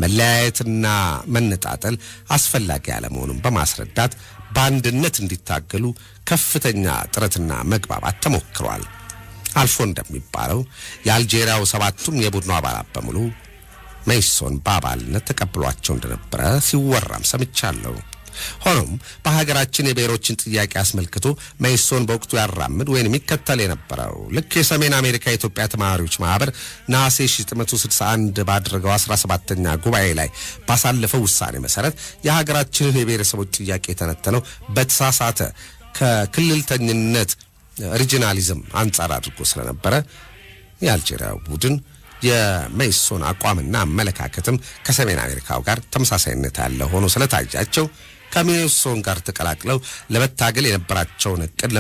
መለያየትና መነጣጠል አስፈላጊ ያለመሆኑን በማስረዳት በአንድነት እንዲታገሉ ከፍተኛ ጥረትና መግባባት ተሞክሯል። አልፎ እንደሚባለው የአልጄሪያው ሰባቱም የቡድኑ አባላት በሙሉ መይሶን በአባልነት ተቀብሏቸው እንደነበረ ሲወራም ሰምቻለሁ። ሆኖም በሀገራችን የብሔሮችን ጥያቄ አስመልክቶ መይሶን በወቅቱ ያራምድ ወይንም ይከተል የነበረው ልክ የሰሜን አሜሪካ የኢትዮጵያ ተማሪዎች ማህበር ነሐሴ 1961 ባደረገው 17ኛ ጉባኤ ላይ ባሳለፈው ውሳኔ መሰረት የሀገራችንን የብሔረሰቦች ጥያቄ የተነተነው በተሳሳተ ከክልልተኝነት ሪጂናሊዝም አንጻር አድርጎ ስለነበረ የአልጄሪያው ቡድን የመይሶን አቋምና አመለካከትም ከሰሜን አሜሪካው ጋር ተመሳሳይነት ያለው ሆኖ ስለታያቸው ከመይሶን ጋር ተቀላቅለው ለመታገል የነበራቸውን እቅድ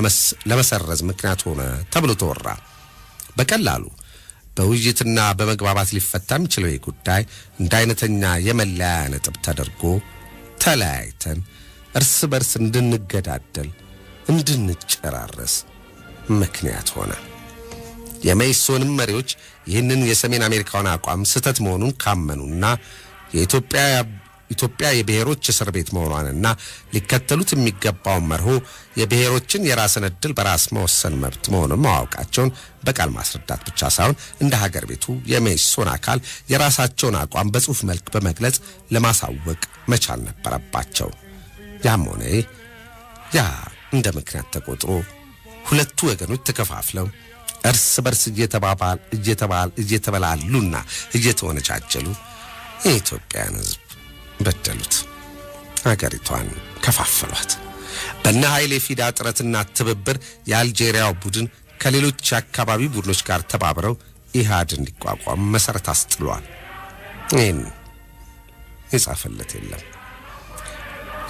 ለመሰረዝ ምክንያት ሆነ ተብሎ ተወራ። በቀላሉ በውይይትና በመግባባት ሊፈታ የሚችለው ጉዳይ እንደ አይነተኛ የመለያ ነጥብ ተደርጎ ተለያይተን እርስ በርስ እንድንገዳደል እንድንጨራረስ ምክንያት ሆነ። የመይሶንም መሪዎች ይህንን የሰሜን አሜሪካውን አቋም ስተት መሆኑን ካመኑና የኢትዮጵያ የብሔሮች እስር ቤት መሆኗንና ሊከተሉት የሚገባው መርሆ የብሔሮችን የራስን ዕድል በራስ መወሰን መብት መሆኑን ማወቃቸውን በቃል ማስረዳት ብቻ ሳይሆን እንደ ሀገር ቤቱ የመይሶን አካል የራሳቸውን አቋም በጽሑፍ መልክ በመግለጽ ለማሳወቅ መቻል ነበረባቸው። ያም ሆነ ያ እንደ ምክንያት ተቆጥሮ ሁለቱ ወገኖች ተከፋፍለው እርስ በርስ እየተበላሉና እየተወነጃጀሉ የኢትዮጵያን ሕዝብ በደሉት፣ አገሪቷን ከፋፈሏት። በእነ ኃይሌ ፊዳ ጥረትና ትብብር የአልጄሪያው ቡድን ከሌሎች አካባቢ ቡድኖች ጋር ተባብረው ኢህአድ እንዲቋቋም መሰረት አስጥሏል። ይህን የጻፈለት የለም።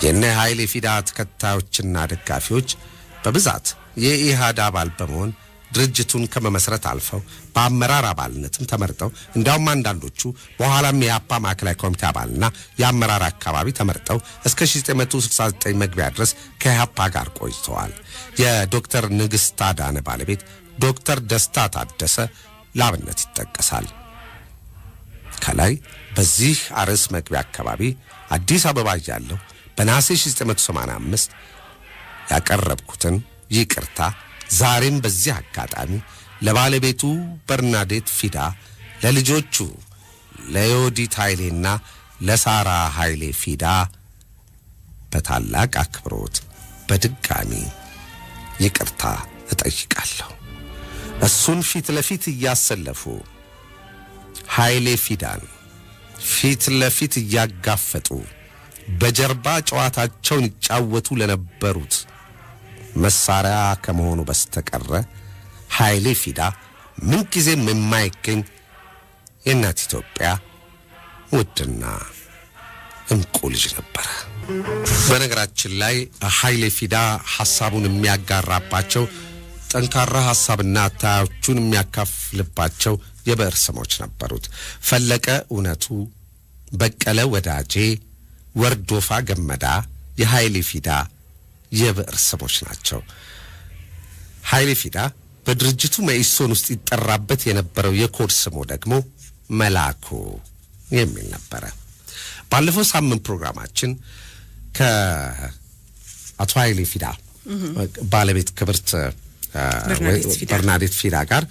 የእነ ኃይሌ ፊዳ ተከታዮችና ደጋፊዎች በብዛት የኢህአድ አባል በመሆን ድርጅቱን ከመመስረት አልፈው በአመራር አባልነትም ተመርጠው እንዲያውም አንዳንዶቹ በኋላም የአፓ ማዕከላዊ ኮሚቴ አባልና የአመራር አካባቢ ተመርጠው እስከ 1969 መግቢያ ድረስ ከኢህአፓ ጋር ቆይተዋል። የዶክተር ንግስት አዳነ ባለቤት ዶክተር ደስታ ታደሰ ላብነት ይጠቀሳል። ከላይ በዚህ አርዕስት መግቢያ አካባቢ አዲስ አበባ ያለው በነሐሴ 1985 ያቀረብኩትን ይቅርታ ዛሬም በዚህ አጋጣሚ ለባለቤቱ በርናዴት ፊዳ፣ ለልጆቹ ለዮዲት ኃይሌና ለሳራ ኃይሌ ፊዳ በታላቅ አክብሮት በድጋሚ ይቅርታ እጠይቃለሁ። እሱን ፊት ለፊት እያሰለፉ ኃይሌ ፊዳን ፊት ለፊት እያጋፈጡ በጀርባ ጨዋታቸውን ይጫወቱ ለነበሩት መሳሪያ ከመሆኑ በስተቀር ኃይሌ ፊዳ ምን ጊዜም የማይገኝ የእናት ኢትዮጵያ ውድና እንቁ ልጅ ነበር። በነገራችን ላይ ኃይሌ ፊዳ ሐሳቡን የሚያጋራባቸው ጠንካራ ሐሳብና አታዮቹን የሚያካፍልባቸው የብዕር ስሞች ነበሩት። ፈለቀ እውነቱ፣ በቀለ ወዳጄ፣ ወርዶፋ ገመዳ የኃይሌ ፊዳ የብዕር ስሞች ናቸው። ኃይሌ ፊዳ በድርጅቱ መኢሶን ውስጥ ይጠራበት የነበረው የኮድ ስሙ ደግሞ መላኩ የሚል ነበረ። ባለፈው ሳምንት ፕሮግራማችን ከአቶ ኃይሌ ፊዳ ባለቤት ክብርት በርናዴት ፊዳ ጋር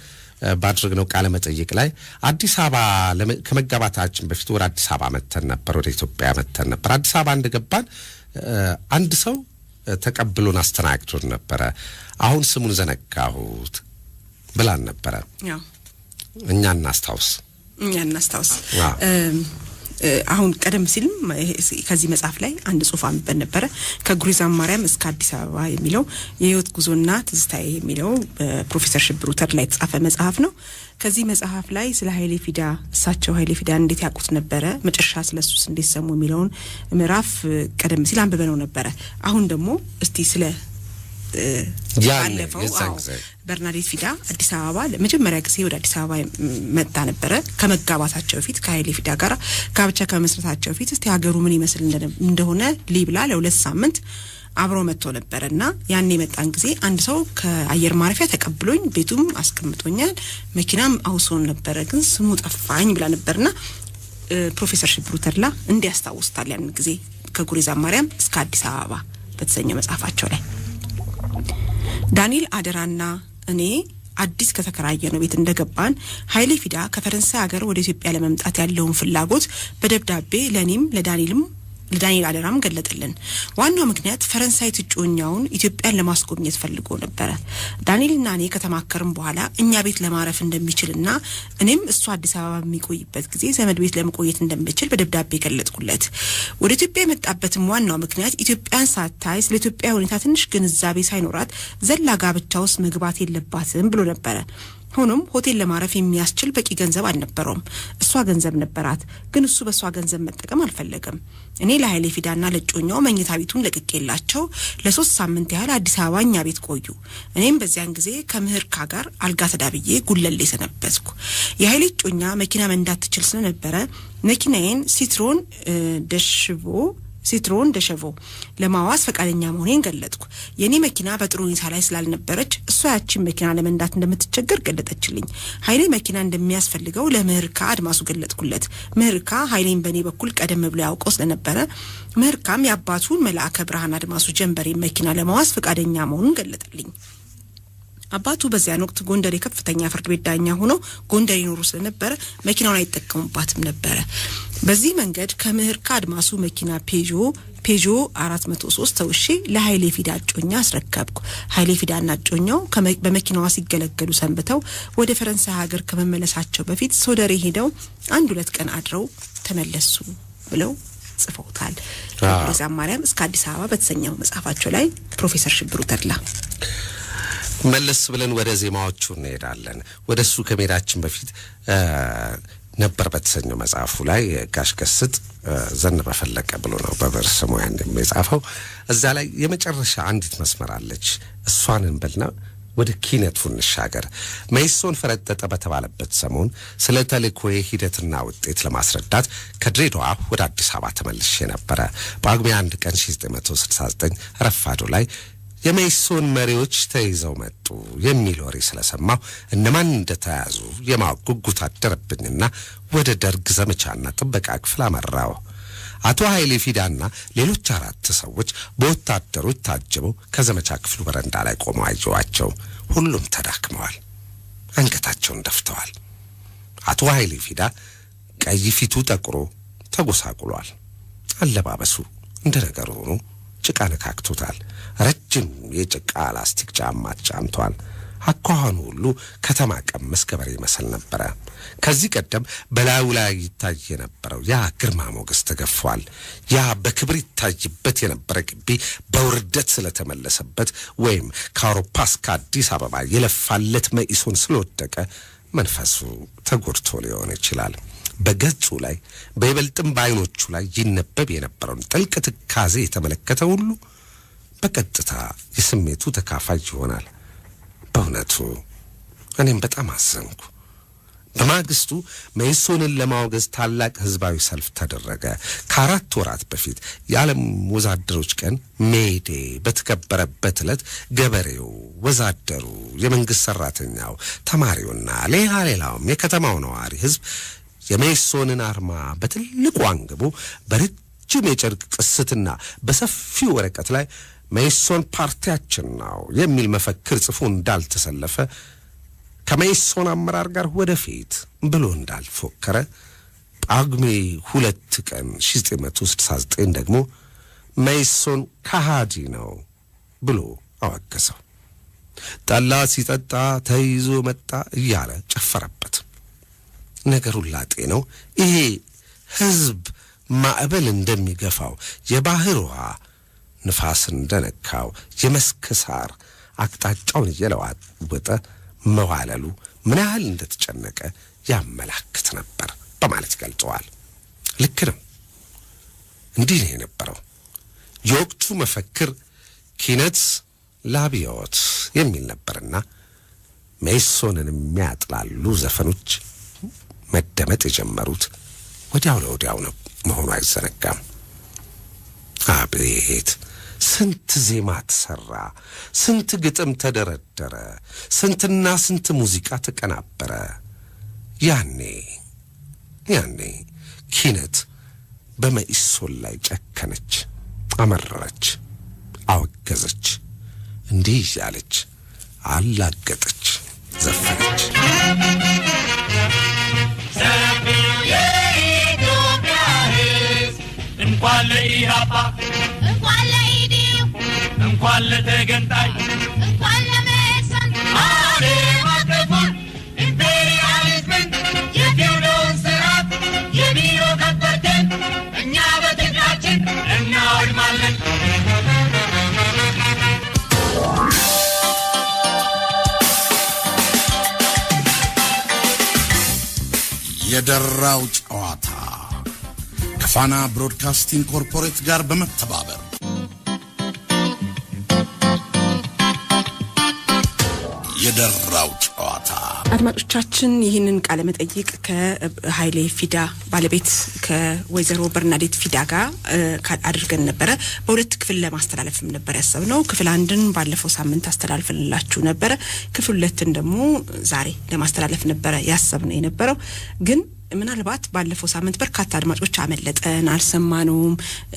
ባድርግነው ቃለ መጠይቅ ላይ አዲስ አበባ ከመጋባታችን በፊት ወደ አዲስ አበባ መተን ነበር፣ ወደ ኢትዮጵያ መተን ነበር። አዲስ አበባ እንደገባን አንድ ሰው ተቀብሎን አስተናግዶን ነበር። አሁን ስሙን ዘነጋሁት ብላን ነበር። እኛ እናስታውስ አሁን ቀደም ሲልም ከዚህ መጽሐፍ ላይ አንድ ጽሑፍ አንበን ነበር። ከጉሪዛን ማርያም እስከ አዲስ አበባ የሚለው የህይወት ጉዞና ትዝታዬ የሚለው ፕሮፌሰር ሽብሩ ተድላ የተጻፈ መጽሐፍ ነው። ከዚህ መጽሐፍ ላይ ስለ ኃይሌ ፊዳ እሳቸው ኃይሌ ፊዳ እንዴት ያውቁት ነበር፣ መጨረሻ ስለሱስ እንዴት ሰሙ የሚለውን ምዕራፍ ቀደም ሲል አንብበነው ነበር። አሁን ደግሞ እስቲ ስለ ያለፈው በርናዴት ፊዳ አዲስ አበባ ለመጀመሪያ ጊዜ ወደ አዲስ አበባ መጣ ነበር። ከመጋባታቸው በፊት ከኃይሌ ፊዳ ጋር ጋብቻ ከመስረታቸው በፊት እስቲ ሀገሩ ምን ይመስል እንደሆነ ሊብላ ለሁለት ሳምንት አብሮ መጥቶ ነበርና ያኔ መጣን ጊዜ አንድ ሰው ከአየር ማረፊያ ተቀብሎኝ ቤቱም አስቀምጦኛል፣ መኪናም አውሶን ነበር፣ ግን ስሙ ጠፋኝ ብላ ነበርና ፕሮፌሰር ሽብሩ ተድላ እንዲያስታውስታል ያን ጊዜ ከጉሪዛን ማርያም እስከ አዲስ አበባ በተሰኘው መጽሐፋቸው ላይ ዳንኤል አደራና እኔ አዲስ ከተከራየ ነው ቤት እንደገባን ኃይሌ ፊዳ ከፈረንሳይ ሀገር ወደ ኢትዮጵያ ለመምጣት ያለውን ፍላጎት በደብዳቤ ለኔም ለዳንኤል አደራም ገለጠልን። ዋናው ምክንያት ፈረንሳይ ትጮኛውን ኢትዮጵያን ለማስጎብኘት ፈልጎ ነበር። ዳንኤልና እኔ ከተማከርን በኋላ እኛ ቤት ለማረፍ እንደሚችልና እኔም እሱ አዲስ አበባ የሚቆይበት ጊዜ ዘመድ ቤት ለመቆየት እንደሚችል በደብዳቤ ገለጥኩለት። ወደ ኢትዮጵያ የመጣበትም ዋናው ምክንያት ኢትዮጵያን ሳታይ ስለ ኢትዮጵያ ሁኔታ ትንሽ ግንዛቤ ሳይኖራት ዘላ ጋብቻ ውስጥ መግባት የለባትም ብሎ ነበር። ሆኖም ሆቴል ለማረፍ የሚያስችል በቂ ገንዘብ አልነበረውም። እሷ ገንዘብ ነበራት፣ ግን እሱ በሷ ገንዘብ መጠቀም አልፈለገም። እኔ ለኃይሌ ፊዳና ለጮኛው መኝታ ቤቱን ለቅቄላቸው ለ3 ሳምንት ያህል አዲስ አበባ እኛ ቤት ቆዩ። እኔም በዚያን ጊዜ ከምህርካ ጋር አልጋ ተዳብዬ ጉለሌ ሰነበትኩ። የኃይሌ ጮኛ መኪና መንዳት ትችል ስለነበረ መኪናዬን ሲትሮን ደሸቮ ለማዋስ ፈቃደኛ መሆኔን ገለጥኩ። የኔ መኪና በጥሩ ሁኔታ ላይ ስላልነበረች እሷ ያቺን መኪና ለመንዳት እንደምትቸገር ገለጠችልኝ። ኃይሌ መኪና እንደሚያስፈልገው ለምህርካ አድማሱ ገለጥኩለት። ምህርካ ኃይሌን በኔ በኩል ቀደም ብሎ ያውቀው ስለነበረ ምህርካም ያባቱን መልአከ ብርሃን አድማሱ ጀንበሬ መኪና ለማዋስ ፈቃደኛ መሆኑን ገለጠልኝ። አባቱ በዚያን ወቅት ጎንደር የከፍተኛ ፍርድ ቤት ዳኛ ሆኖ ጎንደር ይኖሩ ስለነበረ መኪናውን አይጠቀሙባትም ነበር። በዚህ መንገድ ከምህርካ አድማሱ መኪና ፔጆ 403 ተውሺ ለኃይሌ ፊዳ ጮኛ አስረከብኩ። ኃይሌ ፊዳና ጮኛው በመኪናዋ ሲገለገሉ ሰንብተው ወደ ፈረንሳይ ሀገር ከመመለሳቸው በፊት ሶደሬ ሄደው 1-2 ቀን አድረው ተመለሱ ብለው ጽፈውታል። ከጉሪዛን ማርያም እስከ አዲስ አበባ በተሰኘው መጽሐፋቸው ላይ ፕሮፌሰር ሽብሩ ተድላ መለስ ብለን ወደ ዜማዎቹ እንሄዳለን። ወደሱ ከመሄዳችን በፊት ነበር በተሰኘው መጽሐፉ ላይ ጋሽ ገስጥ ዘነበ ፈለቀ ብሎ ነው በብዕር ስሙ ያን የጻፈው። እዛ ላይ የመጨረሻ አንዲት መስመር አለች። እሷን እንበልና ወደ ኪነቱ እንሻገር። መኢሶን ፈረጠጠ በተባለበት ሰሞን ስለ ተልእኮዬ ሂደትና ውጤት ለማስረዳት ከድሬዳዋ ወደ አዲስ አበባ ተመልሼ ነበር። በጳጉሜ 1 ቀን 1969 ረፋዶ ላይ የመኢሶን መሪዎች ተይዘው መጡ የሚል ወሬ ስለሰማው እነማን እንደተያዙ የማወቅ ጉጉት አደረብኝና ወደ ደርግ ዘመቻና ጥበቃ ክፍል አመራው። አቶ ኃይሌ ፊዳና ሌሎች 4 ሰዎች በወታደሮች ታጅበው ከዘመቻ ክፍሉ በረንዳ ላይ ቆመው አየኋቸው። ሁሉም ተዳክመዋል፣ አንገታቸውን ደፍተዋል። አቶ ኃይሌ ፊዳ ቀይ ፊቱ ጠቁሮ ተጎሳቁሏል። አለባበሱ እንደ ነገሩ ሆኖ ጭቃ ነካክቶታል። ረጅም የጭቃ ላስቲክ ጫማ ጫምቷል። አኳኋኑ ሁሉ ከተማ ቀመስ ገበሬ ይመስል ነበር። ከዚህ ቀደም በላዩ ላይ ይታይ የነበረው ያ ግርማ ሞገስ ተገፏል። ያ በክብር ይታይበት የነበረ ግቢ በውርደት ስለተመለሰበት ወይም ከአውሮፓ እስከ አዲስ አበባ የለፋለት መኢሶን ስለወደቀ መንፈሱ ተጎድቶ ሊሆን ይችላል። በገጹ ላይ በይበልጥም በዓይኖቹ ላይ ይነበብ የነበረውን ጥልቅ ትካዜ የተመለከተ ሁሉ በቀጥታ የስሜቱ ተካፋይ ይሆናል። በእውነቱ እኔም በጣም አዘንኩ። በማግስቱ መኢሶንን ለማውገዝ ታላቅ ህዝባዊ ሰልፍ ተደረገ። ከ4 ወራት በፊት የዓለም ወዛደሮች ቀን ሜዴ በተከበረበት ዕለት ገበሬው፣ ወዛደሩ፣ የመንግስት ሰራተኛው፣ ተማሪውና ሌላውም የከተማው ነዋሪ ህዝብ የመኢሶንን አርማ በትልቁ አንግቦ በረጅም የጨርቅ ቅስትና በሰፊው ወረቀት ላይ መኢሶን ፓርቲያችን ነው የሚል መፈክር ጽፎ እንዳልተሰለፈ ከመኢሶን አመራር ጋር ወደፊት ብሎ እንዳልፎከረ ጳጉሜ 2 ቀን 1969 ደግሞ መኢሶን ከሃዲ ነው ብሎ አወገዘው። ጠላ ሲጠጣ ተይዞ መጣ እያለ ጨፈረበት። ነገሩን ላጤ ነው። ይሄ ህዝብ ማዕበል እንደሚገፋው የባህር ውሃ ንፋስ እንደነካው የመስክ ሳር አቅጣጫውን እየለዋወጠ መዋለሉ ምን ያህል እንደተጨነቀ ያመላክት ነበር በማለት ገልጸዋል። ልክ ነው። እንዲህ ነው የነበረው። የወቅቱ መፈክር ኪነት ላብዮት የሚል ነበርና መኢሶንን የሚያጥላሉ ዘፈኖች መደመጥ የጀመሩት ወዲያው ለወዲያው ነው መሆኑ አይዘነጋም። አቤት ስንት ዜማ ተሰራ፣ ስንት ግጥም ተደረደረ፣ ስንትና ስንት ሙዚቃ ተቀናበረ። ያኔ ኪነት በመኢሶን ላይ ጨከነች፣ አመረረች፣ አወገዘች፣ እንዲህ ያለች አላገጠች፣ ዘፈነች። እንኳን ለኢህአፓ እንኳን ለኢዲዩ እንኳን ለተገንጣይ እንኳን ለመኢሶን አሬማ ከፉን ኢምፔሪያሊዝምን የፊውዳሉን ስርዓት የሚሮ ከበርቴን እኛ በትግላችን እናወድማለን። የደራው ጨዋታ ከፋና ብሮድካስቲንግ ኮርፖሬት ጋር በመተባበር የደራው ጨዋታ። አድማጮቻችን ይህንን ቃለ መጠይቅ ከሀይሌ ፊዳ ባለቤት ከወይዘሮ በርናዴት ፊዳ ጋር አድርገን ነበር። በሁለት ክፍል ለማስተላለፍም ነበር ያሰብነው። ክፍል 1ን ባለፈው ሳምንት አስተላልፈንላችሁ ነበር። ክፍል 2ን ደግሞ ዛሬ ለማስተላለፍ ነበር ያሰብነው የነበረው። ግን ምናልባት ባለፈው ሳምንት በርካታ አድማጮች አመለጠን አልሰማኑም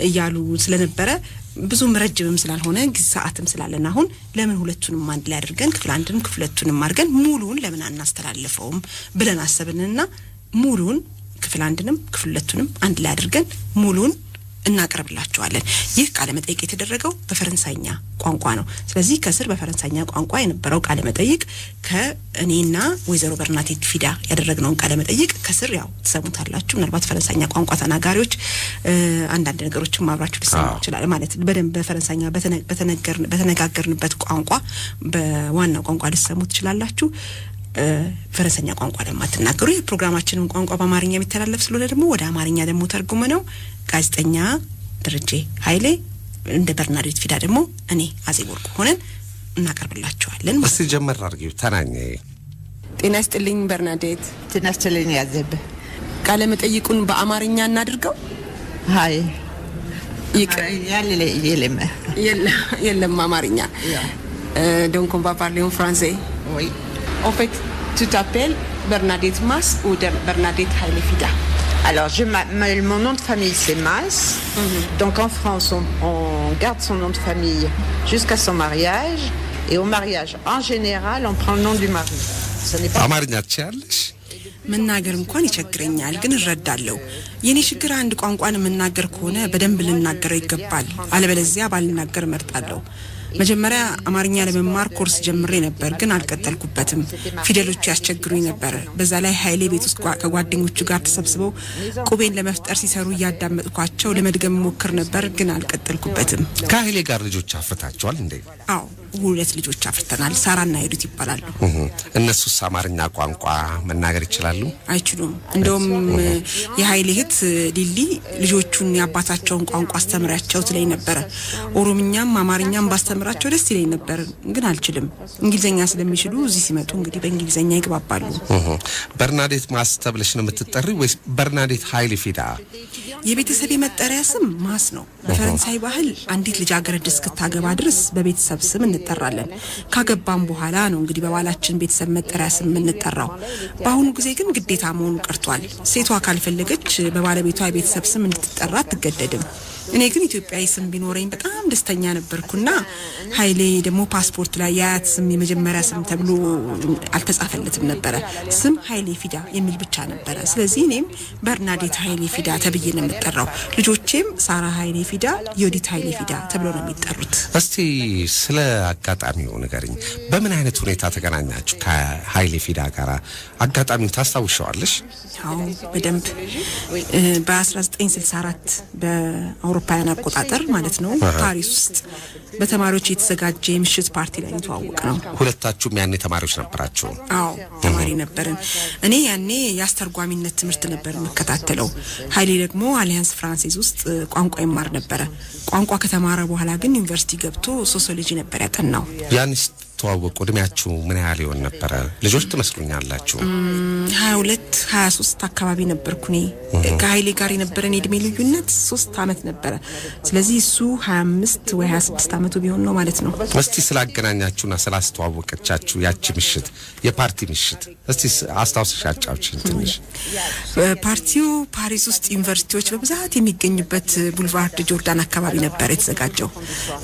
እያሉ ስለነበረ ብዙም ረጅምም ስላልሆነ ሰዓትም ስላለና አሁን ለምን ሁለቱንም አንድ ላይ አድርገን ክፍል 1ንም ክፍል 2ንም አድርገን ሙሉውን ለምን አናስተላልፈውም ብለን አሰብንና ሙሉውን ክፍል 1ንም ክፍል 2ንም አንድ ላይ አድርገን ሙሉውን እናቀርብላችኋለን። ይህ ቃለ መጠይቅ የተደረገው በፈረንሳይኛ ቋንቋ ነው። ስለዚህ ከስር በፈረንሳይኛ ቋንቋ የነበረው ቃለ መጠይቅ ከእኔና ወይዘሮ በርናዴት ፊዳ ያደረግነው ቃለ መጠይቅ ከስር ያው ተሰሙታላችሁ። ምናልባት ፈረንሳይኛ ቋንቋ ተናጋሪዎች አንዳንድ ነገሮችን ማብራችሁ ሊሰሙ ይችላል ማለት በደንብ በፈረንሳይኛ በተነጋገርንበት ቋንቋ በዋናው ቋንቋ ሊሰሙ ትችላላችሁ። ፈረንሳይኛ ቋንቋ ለማትናገሩ የፕሮግራማችንን ቋንቋ በአማርኛ የሚተላለፍ ስለሆነ ደግሞ ወደ አማርኛ ደግሞ ተርጉመነው ጋዜጠኛ ደረጀ ኃይሌ እንደ በርናዴት ፊዳ ደግሞ እኔ አዜብ ወርቁ ሆነን እናቀርብላችኋለን። እስቲ ጀመር አድርጊው ተናኘ። ጤና ይስጥልኝ በርናዴት። ጤና ይስጥልኝ አዜብ። ቃለ መጠይቁን በአማርኛ እናድርገው። ሃይ የለም አማርኛ። donc on va parler en français. Oui. En fait, tu t'appelles Bernadette Mas ou Bernadette Hayilee Fidaa? Alors, mon nom de famille, c'est Mas. Donc, en France, on garde son nom de famille jusqu'à son mariage. Et au mariage, en général, on prend le nom du mari. Ce n'est pas... አማርኛ ትችያለሽ? መናገር እንኳን ይቸግረኛል ግን እረዳለሁ። የኔ ችግር አንድ ቋንቋን መናገር ከሆነ በደንብ ልናገረው ይገባል። አለበለዚያ ባልናገር መርጣለሁ። መጀመሪያ አማርኛ ለመማር ኮርስ ጀምሬ ነበር ግን አልቀጠልኩበትም ፊደሎቹ ያስቸግሩኝ ነበር በዛ ላይ ኃይሌ ቤት ውስጥ ከጓደኞቹ ጋር ተሰብስበው ቁቤን ለመፍጠር ሲሰሩ ያዳመጥኳቸው ለመድገም ሞክር ነበር ግን አልቀጠልኩበትም ከኃይሌ ጋር ልጆች አፍርታቸዋል እንዴ አዎ ሁለት ልጆች አፍርተናል ሳራና ሄዱት ይባላሉ እነሱስ አማርኛ ቋንቋ መናገር ይችላሉ አይችሉም እንደውም የኃይሌ እህት ሊሊ ልጆቹን ያባታቸውን ቋንቋ አስተምራቸው ትለኝ ነበር ኦሮምኛም አማርኛም ባስተምራቸው ደስ ይለኝ ነበር ግን አልችልም እንግሊዘኛ ስለሚችሉ እዚህ ሲመጡ እንግዲህ በእንግሊዘኛ ይግባባሉ በርናዴት ማስተብለሽ ነው የምትጠሪ ወይስ በርናዴት ኃይሌ ፊዳ የቤተሰብ መጠሪያ ስም ማስ ነው በፈረንሳይ ባህል አንዲት ልጅ አገረድ እስክታገባ ድረስ በቤተሰብ ስም እንጠራለን ካገባም በኋላ ነው እንግዲህ በባላችን ቤተሰብ መጠሪያ ስም እንጠራው በአሁኑ ጊዜ ግን ግዴታ መሆኑ ቀርቷል ሴቷ ካልፈለገች በባለቤቷ የቤተሰብ ስም እንድትጠራ አትገደድም እኔ ግን ኢትዮጵያዊ ስም ቢኖረኝ በጣም ደስተኛ ነበርኩና ኃይሌ ደግሞ ፓስፖርት ላይ ያያት ስም የመጀመሪያ ስም ተብሎ አልተጻፈለትም ነበር ስም ኃይሌ ፊዳ የሚል ብቻ ነበር ስለዚህ እኔም በርናዴት ኃይሌ ፊዳ ተብዬ ነው የምጠራው ልጆቼም ሳራ ኃይሌ ፊዳ ዮዲት ኃይሌ ፊዳ ተብሎ ነው የሚጠሩት እስቲ ስለ አጋጣሚው ንገሪኝ በምን አይነት ሁኔታ ተገናኛችሁ ከኃይሌ ፊዳ ጋር አጋጣሚው ታስታውሻለሽ አዎ በደንብ በ1964 በአውሮፓውያን አቆጣጠር ማለት ነው ፓሪስ ውስጥ በተማሪዎች የተዘጋጀ የምሽት ፓርቲ ላይ ተዋወቅነው ሁለታችሁም ያኔ ተማሪዎች ነበራችሁ አዎ ተማሪ ነበርን እኔ ያኔ ያስተርጓሚነት ትምህርት ነበር መከታተለው ኃይሌ ደግሞ አሊያንስ ፍራንሲስ ውስጥ ቋንቋ ይማር ነበር ቋንቋ ከተማረ በኋላ ግን ዩኒቨርሲቲ ገብቶ ሶሲዮሎጂ ነበር ያጠናው ያንስ ተዋወቁ እድሜያችሁ ምን ያህል ይሆን ነበር ልጆች ትመስሉኛላችሁ 22 23 አካባቢ ነበርኩኝ ከኃይሌ ጋር የነበረን እድሜ ልዩነት 3 አመት ነበር ስለዚህ እሱ 25 ወይ 26 አመቱ ቢሆን ነው ማለት ነው እስቲ ስላገናኛችሁና ስላስተዋወቀቻችሁ ያቺ ምሽት የፓርቲ ምሽት እስቲ አስታውስሻጫውችን ትንሽ ፓርቲው ፓሪስ ውስጥ ዩኒቨርሲቲዎች በብዛት የሚገኙበት ቡልቫርድ ጆርዳን አካባቢ ነበር የተዘጋጀው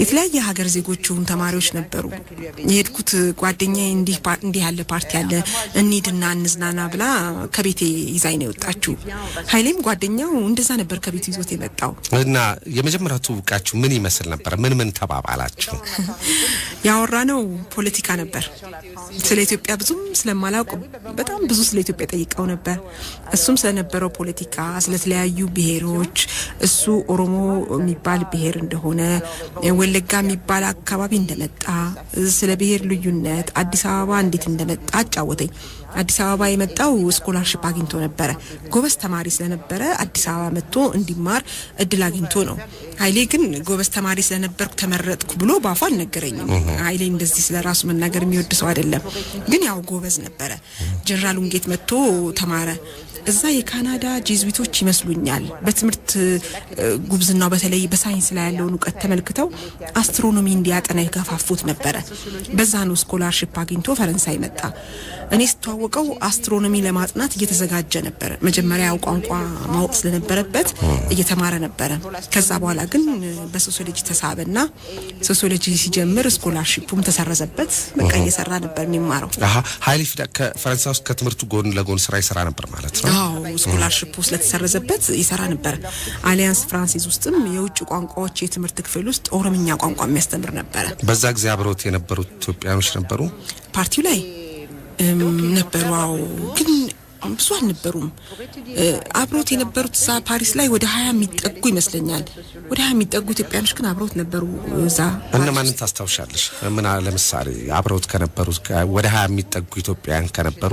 የተለያየ ሀገር ዜጎቹን ተማሪዎች ነበሩ የሄድኩት ጓደኛዬ እንዲህ ያለ ፓርቲ አለ እንሂድና እንዝናና ብላ ከቤቴ ይዛኝ ነው የወጣችው ኃይሌም ጓደኛው እንደዛ ነበር ከቤቱ ይዞት የመጣው እና የመጀመሪያው ትውቃችሁ ምን ይመስል ነበር ምን ተባባላችሁ ያወራነው ፖለቲካ ነበር ስለ ኢትዮጵያ ብዙም ስለማላውቅ በጣም ብዙ ስለ ኢትዮጵያ ጠይቀው ነበር እሱም ስለነበረው ፖለቲካ ስለተለያዩ ብሔሮች እሱ ኦሮሞ የሚባል ብሔር እንደሆነ ወለጋ የሚባል አካባቢ እንደመጣ ስለ ብሔር ልዩነት አዲስ አበባ እንዴት እንደመጣ አጫወተኝ አዲስ አበባ የመጣው ስኮላርሺፕ አግኝቶ ነበር ጎበዝ ተማሪ ስለነበረ አዲስ አበባ መጥቶ እንዲማር እድል አግኝቶ ነው ኃይሌ ግን ጎበዝ ተማሪ ስለነበርኩ ተመረጥኩ ብሎ ባፋን ነገረኝም ኃይሌ እንደዚህ ስለራሱ መናገር የሚወድ ሰው አይደለም ግን ያው ጎበዝ ነበር ጀነራል ኡንጌት መጥቶ ተማረ እዛ የካናዳ ጄዝዊቶች ይመስሉኛል በትምርት ጉብዝናው በተለይ በሳይንስ ላይ ያለው ዕውቀት ተመልክተው አስትሮኖሚ እንዲያጠና ይገፋፉት ነበር በዛ ነው ስኮላርሺፕ አግኝቶ ፈረንሳይ መጣ እኔ ስተዋወቀው አስትሮኖሚ ለማጥናት እየተዘጋጀ ነበር መጀመሪያ ቋንቋ ማወቅ ስለነበረበት እየተማረ ነበር ከዛ በኋላ ግን በሶሲዮሎጂ ተሳበና ሶሲዮሎጂ ሲጀምር ስኮላርሺፑም ተሰረዘበት በቃ እየሰራ ነበር የሚማረው ኃይሌ ፊዳ ከፈረንሳይ ውስጥ ከትምህርቱ ጎን ለጎን ስራ ይሰራ ነበር ማለት ነው አዎ ስኮላርሺፑ ስለተሰረዘበት ይሰራ ነበር አሊያንስ ፍራንሲስ ውስጥም የውጭ ቋንቋዎች የትምህርት ክፍል ውስጥ ኦሮምኛ ቋንቋ የሚያስተምር ነበር በዛ ጊዜ አብሮት የነበሩት ኢትዮጵያኖች ነበሩ ፓርቲው ላይ ነበሩ ግን ብዙ አልነበሩም አብሮት የነበሩት ፓሪስ ላይ ወደ 20 የሚጠጉ ይመስለኛል ወደ 20 የሚጠጉ ኢትዮጵያኖች ግን አብሮት ነበሩ እዛ እነማንን ታስታውሻለሽ ምን ለምሳሌ አብሮት ከነበሩት ወደ 20 የሚጠጉ ኢትዮጵያውያን ከነበሩ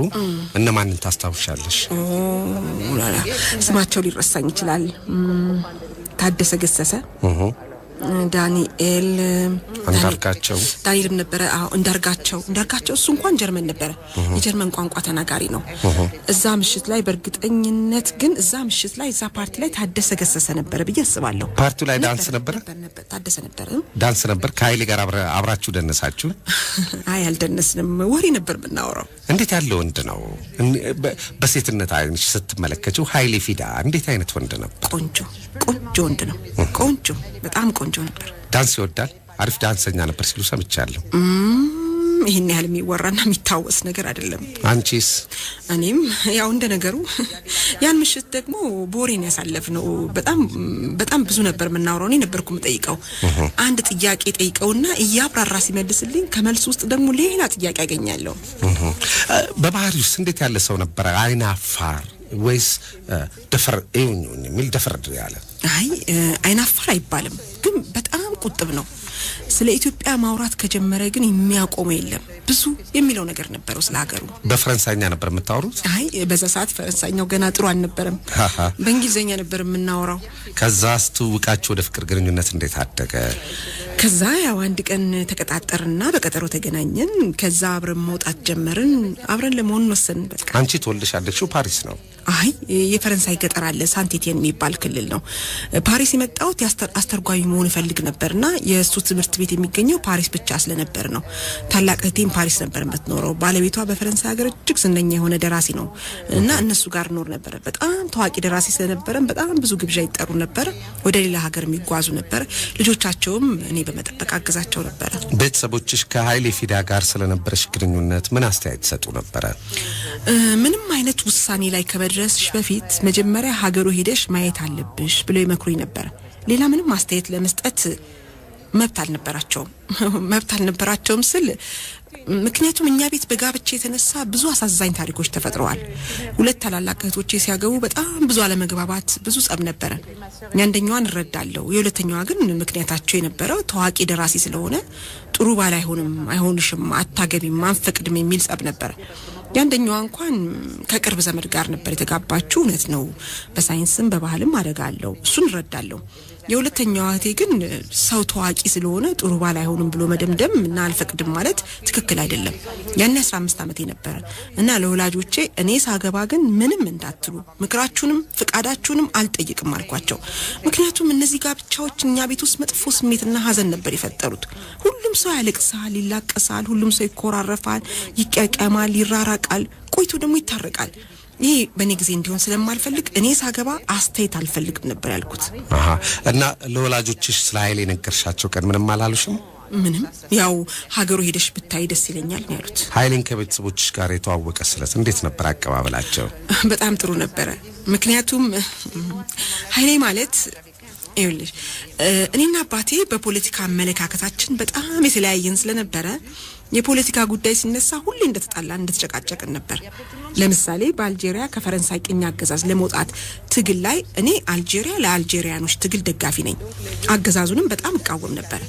እነማንን ታስታውሻለሽ ስማቸው ሊረሳኝ ይችላል ታደሰ ገሰሰ ዳንኤል ዳንኤል ነበር እንዳርጋቸው እሱ እንኳን ጀርመን ነበር የጀርመን ቋንቋ ተናጋሪ ነው እዛ ምሽት ላይ በርግጠኝነት ግን እዛ ምሽት ላይ እዛ ፓርቲ ላይ ታደሰ ገሰሰ ነበር በየስባለሁ ፓርቲው ላይ ዳንስ ነበር ታደሰ ነበር ዳንስ ነበር ከኃይሌ ጋር አብራችሁ ደነሳችሁ አይ አልደነስንም ወሬ ነበር ብናወራው እንዴት ያለ ወንድ ነው በሴትነት አይንሽ ስትመለከቺው ኃይሌ ፊዳ እንዴት አይነት ወንድ ነው ቆንጆ ወንድ ነው ቆንጆ በጣም ቆንጆ ነበር ዳንስ ይወዳል አሪፍ ዳንሰኛ ነበር ሲሉ ሰምቻለሁ ይሄን ያህል የሚወራና የሚታወስ ነገር አይደለም አንቺስ እኔም ያው እንደ ነገሩ ያን ምሽት ደግሞ ቦሬን ያሳለፍነው በጣም ብዙ ነበር ምናወራው እኔ ነበርኩ መጠይቀው አንድ ጥያቄ ጠይቀውና እያብራራ ሲመልስልኝ ከመልስ ውስጥ ደግሞ ሌላ ጥያቄ ያገኛለሁ በባህሪው እንዴት ያለ ሰው ነበር አይናፋር ወይስ ደፈር የሚል ደፈር ያለ አይ አይናፋር አይባልም ግን በጣም ቁጥብ ነው ስለ ኢትዮጵያ ማውራት ከጀመረ ግን የሚያቆመው የለም ብዙ የሚለው ነገር ነበርው ስለ ሀገሩ በፍራንሳይኛ ነበር የምታወሩት አይ በዛ ሰዓት ፍራንሳይኛው ገና ጥሩ አልነበረም በእንግሊዘኛ ነበር የምናወራው ከዛስ ትውቃችሁ ወደ ፍቅር ግንኙነት እንዴት አደገ ከዛ ያው አንድ ቀን ተቀጣጣርና በቀጠሮ ተገናኘን ከዛ አብረን መውጣት ጀመርን አብረን ለመሆን ወሰንን በቃ አንቺ ተወልደሽ ያደግሽው ፓሪስ ነው አይ የፈረንሳይ ገጠር አለ ሳንቲቲየን የሚባል ክልል ነው ፓሪስ የመጣው አስተርጓሚ መሆን ፈልግ ነበርና የሱ ትምህርት ቤት የሚገኘው ፓሪስ ብቻ ስለነበር ነው ታላቅ እህቴም ፓሪስ ነበር የምትኖረው ባለቤቷ በፈረንሳይ ሀገር እጅግ ዝነኛ የሆነ ደራሲ ነው እና እነሱ ጋር ኖር ነበር በጣም ታዋቂ ደራሲ ስለነበረ በጣም ብዙ ግብዣ ይጠሩ ነበር ወደ ሌላ ሀገር የሚጓዙ ነበር ልጆቻቸውም እኔ በመጠበቅ አገዛቸው ነበር ቤተሰቦችሽ ከሃይሌ ፊዳ ጋር ስለነበረሽ ግንኙነት ምን አስተያየት ሰጡ ነበር ምንም አይነት ውሳኔ ላይ ከመድረስሽ በፊት መጀመሪያ ሀገሩ ሄደሽ ማየት አለብሽ ብሎ ይመክሩኝ ነበር ሌላ ምንም አስተያየት ለመስጠት መብት አልነበራቸውም ስል ምክንያቱም እኛ ቤት በጋብቻ የተነሳ ብዙ አሳዛኝ ታሪኮች ተፈጥረዋል ሁለት ታላላቅ እህቶቼ ሲያገቡ በጣም ብዙ አለመግባባት ብዙ ጸብ ነበር ያንደኛዋን እረዳለሁ የሁለተኛዋ ግን ምክንያታቸው የነበረው ታዋቂ ደራሲ ስለሆነ ጥሩ ባል አይሆንሽም አታገቢም አንፈቅድም የሚል ጸብ ነበር ያንደኛዋ እንኳን ከቅርብ ዘመድ ጋር ነበር የተጋባችው እውነት ነው በሳይንስም በባህልም አደጋለው እሱን እረዳለሁ የሁለተኛዋ እህቴ ግን ሰው ታዋቂ ስለሆነ ጥሩ ባል አይሆንም ብሎ መደምደም እና አልፈቅድም ማለት ትክክል አይደለም ያን 15 ዓመቴ ነበር እና ለወላጆቼ እኔ ሳገባ ግን ምንም እንዳትሉ ምክራችሁንም ፍቃዳችሁንም አልጠይቅም አልኳቸው ምክንያቱም እነዚህ ጋብቻዎች እኛ ቤት ውስጥ መጥፎ ስሜትና ሀዘን ነበር የፈጠሩት ሁሉም ሰው ያለቅሳል ይላቀሳል ሁሉም ሰው ይኮራረፋል ይቀቀማል ይራራቃል ቆይቶ ደግሞ ይታረቃል ይሄ በኔ ጊዜ እንዲሆን ስለማልፈልግ እኔ ሳገባ አስተያየት አልፈልግም ነበር ያልኩት እና ለወላጆችሽ ስለ ሃይሌ ነገርሻቸው ቀን ምንም አላሉሽም ምንም ያው ሀገሩ ሄደሽ ብታይ ደስ ይለኛል ነው ያሉት ሃይሌን ከቤተሰቦችሽ ጋር የተዋወቀ ስለት እንዴት ነበር አቀባበላቸው በጣም ጥሩ ነበር ምክንያቱም ሃይሌ ማለት ይኸውልሽ እኔና አባቴ በፖለቲካ አመለካከታችን በጣም የተለያየን ስለነበረ የፖለቲካ ጉዳይ ሲነሳ ሁሌ እንደተጨቃጨቅን ነበር ለምሳሌ በአልጄሪያ ከፈረንሳይ ቅኝ አገዛዝ ለመውጣት ትግል ላይ እኔ አልጄሪያ ለአልጄሪያኖች ትግል ደጋፊ ነኝ አገዛዙንም በጣም እቃወም ነበር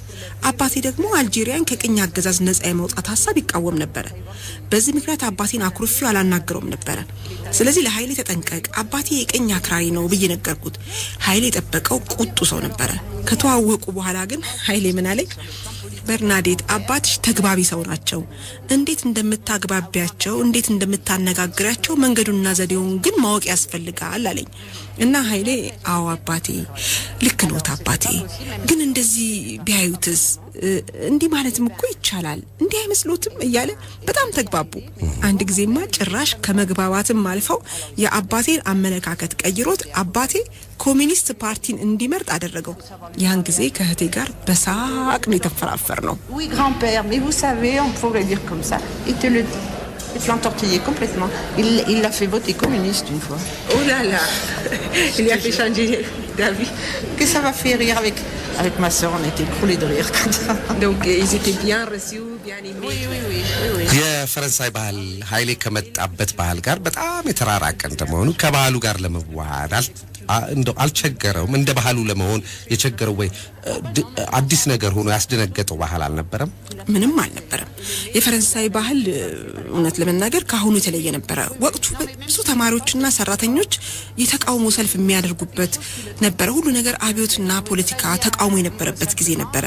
አባቴ ደግሞ አልጄሪያን ከቅኝ አገዛዝ ነፃ የመውጣት ሐሳብ ይቃወም ነበር በዚህ ምክንያት አባቴን አኩርፊው አላናገረውም ነበር ስለዚህ ለሃይሌ ተጠንቀቅ አባቴ የቅኝ አክራሪ ነው ብዬ ነገርኩት ሃይሌ ተጠበቀው ቁጡ ሰው ነበር ከተዋወቁ በኋላ ግን ሃይሌ ምን አለኝ በርናዴት አባትሽ ተግባቢ ሰው ናቸው እንዴት እንደምታግባቢያቸው እንዴት እንደምታነጋግራቸው መንገዱና ዘዴውን ግን ማወቅ ያስፈልጋል አለኝ እና ሃይሌ አዎ አባቴ ልክ ነው አባቴ ግን እንደዚህ ቢያዩትስ እንዲህ ማለትም እኮ ይቻላል እንዲህ አይመስሎትም እያለ በጣም ተግባቡ አንድ ጊዜማ ጭራሽ ከመግባባትም አልፈው የአባቴን አመለካከት ቀይሮት አባቴ ኮሚኒስት ፓርቲን እንዲመርጥ አደረገው ያን ጊዜ ከህቴ ጋር በሳቅ ነው የተፈራፈር ነው Oui grand-père mais vous savez on pourrait dire comme ça il te l'entortillait complètement il l'a fait voter communiste une fois oh là là il a fait changer d'avis que ça m'a fait rire avec ma sœur on était écroulés de rire donc ils étaient bien reçus bien aimés oui የፈረንሳይ ባህል ሃይሌ ከመጣበት ባህል ጋር በጣም የተራራቀ እንደመሆኑ ከባህሉ ጋር ለመዋሃድ እንደው አልቸገረውም እንደ ባህሉ ለመሆን የቸገረው ወይ አዲስ ነገር ሆኖ ያስደነገጠው ባህል አልነበረም ምንም አልነበረም የፈረንሳይ ባህል እውነት ለመናገር ካሁኑ የተለየ ነበር ወቅቱ ብዙ ተማሪዎችና ሰራተኞች የተቃውሞ ሰልፍ የሚያደርጉበት ነበር ሁሉ ነገር አብዮትና ፖለቲካ ተቃውሞ የነበረበት ጊዜ ነበር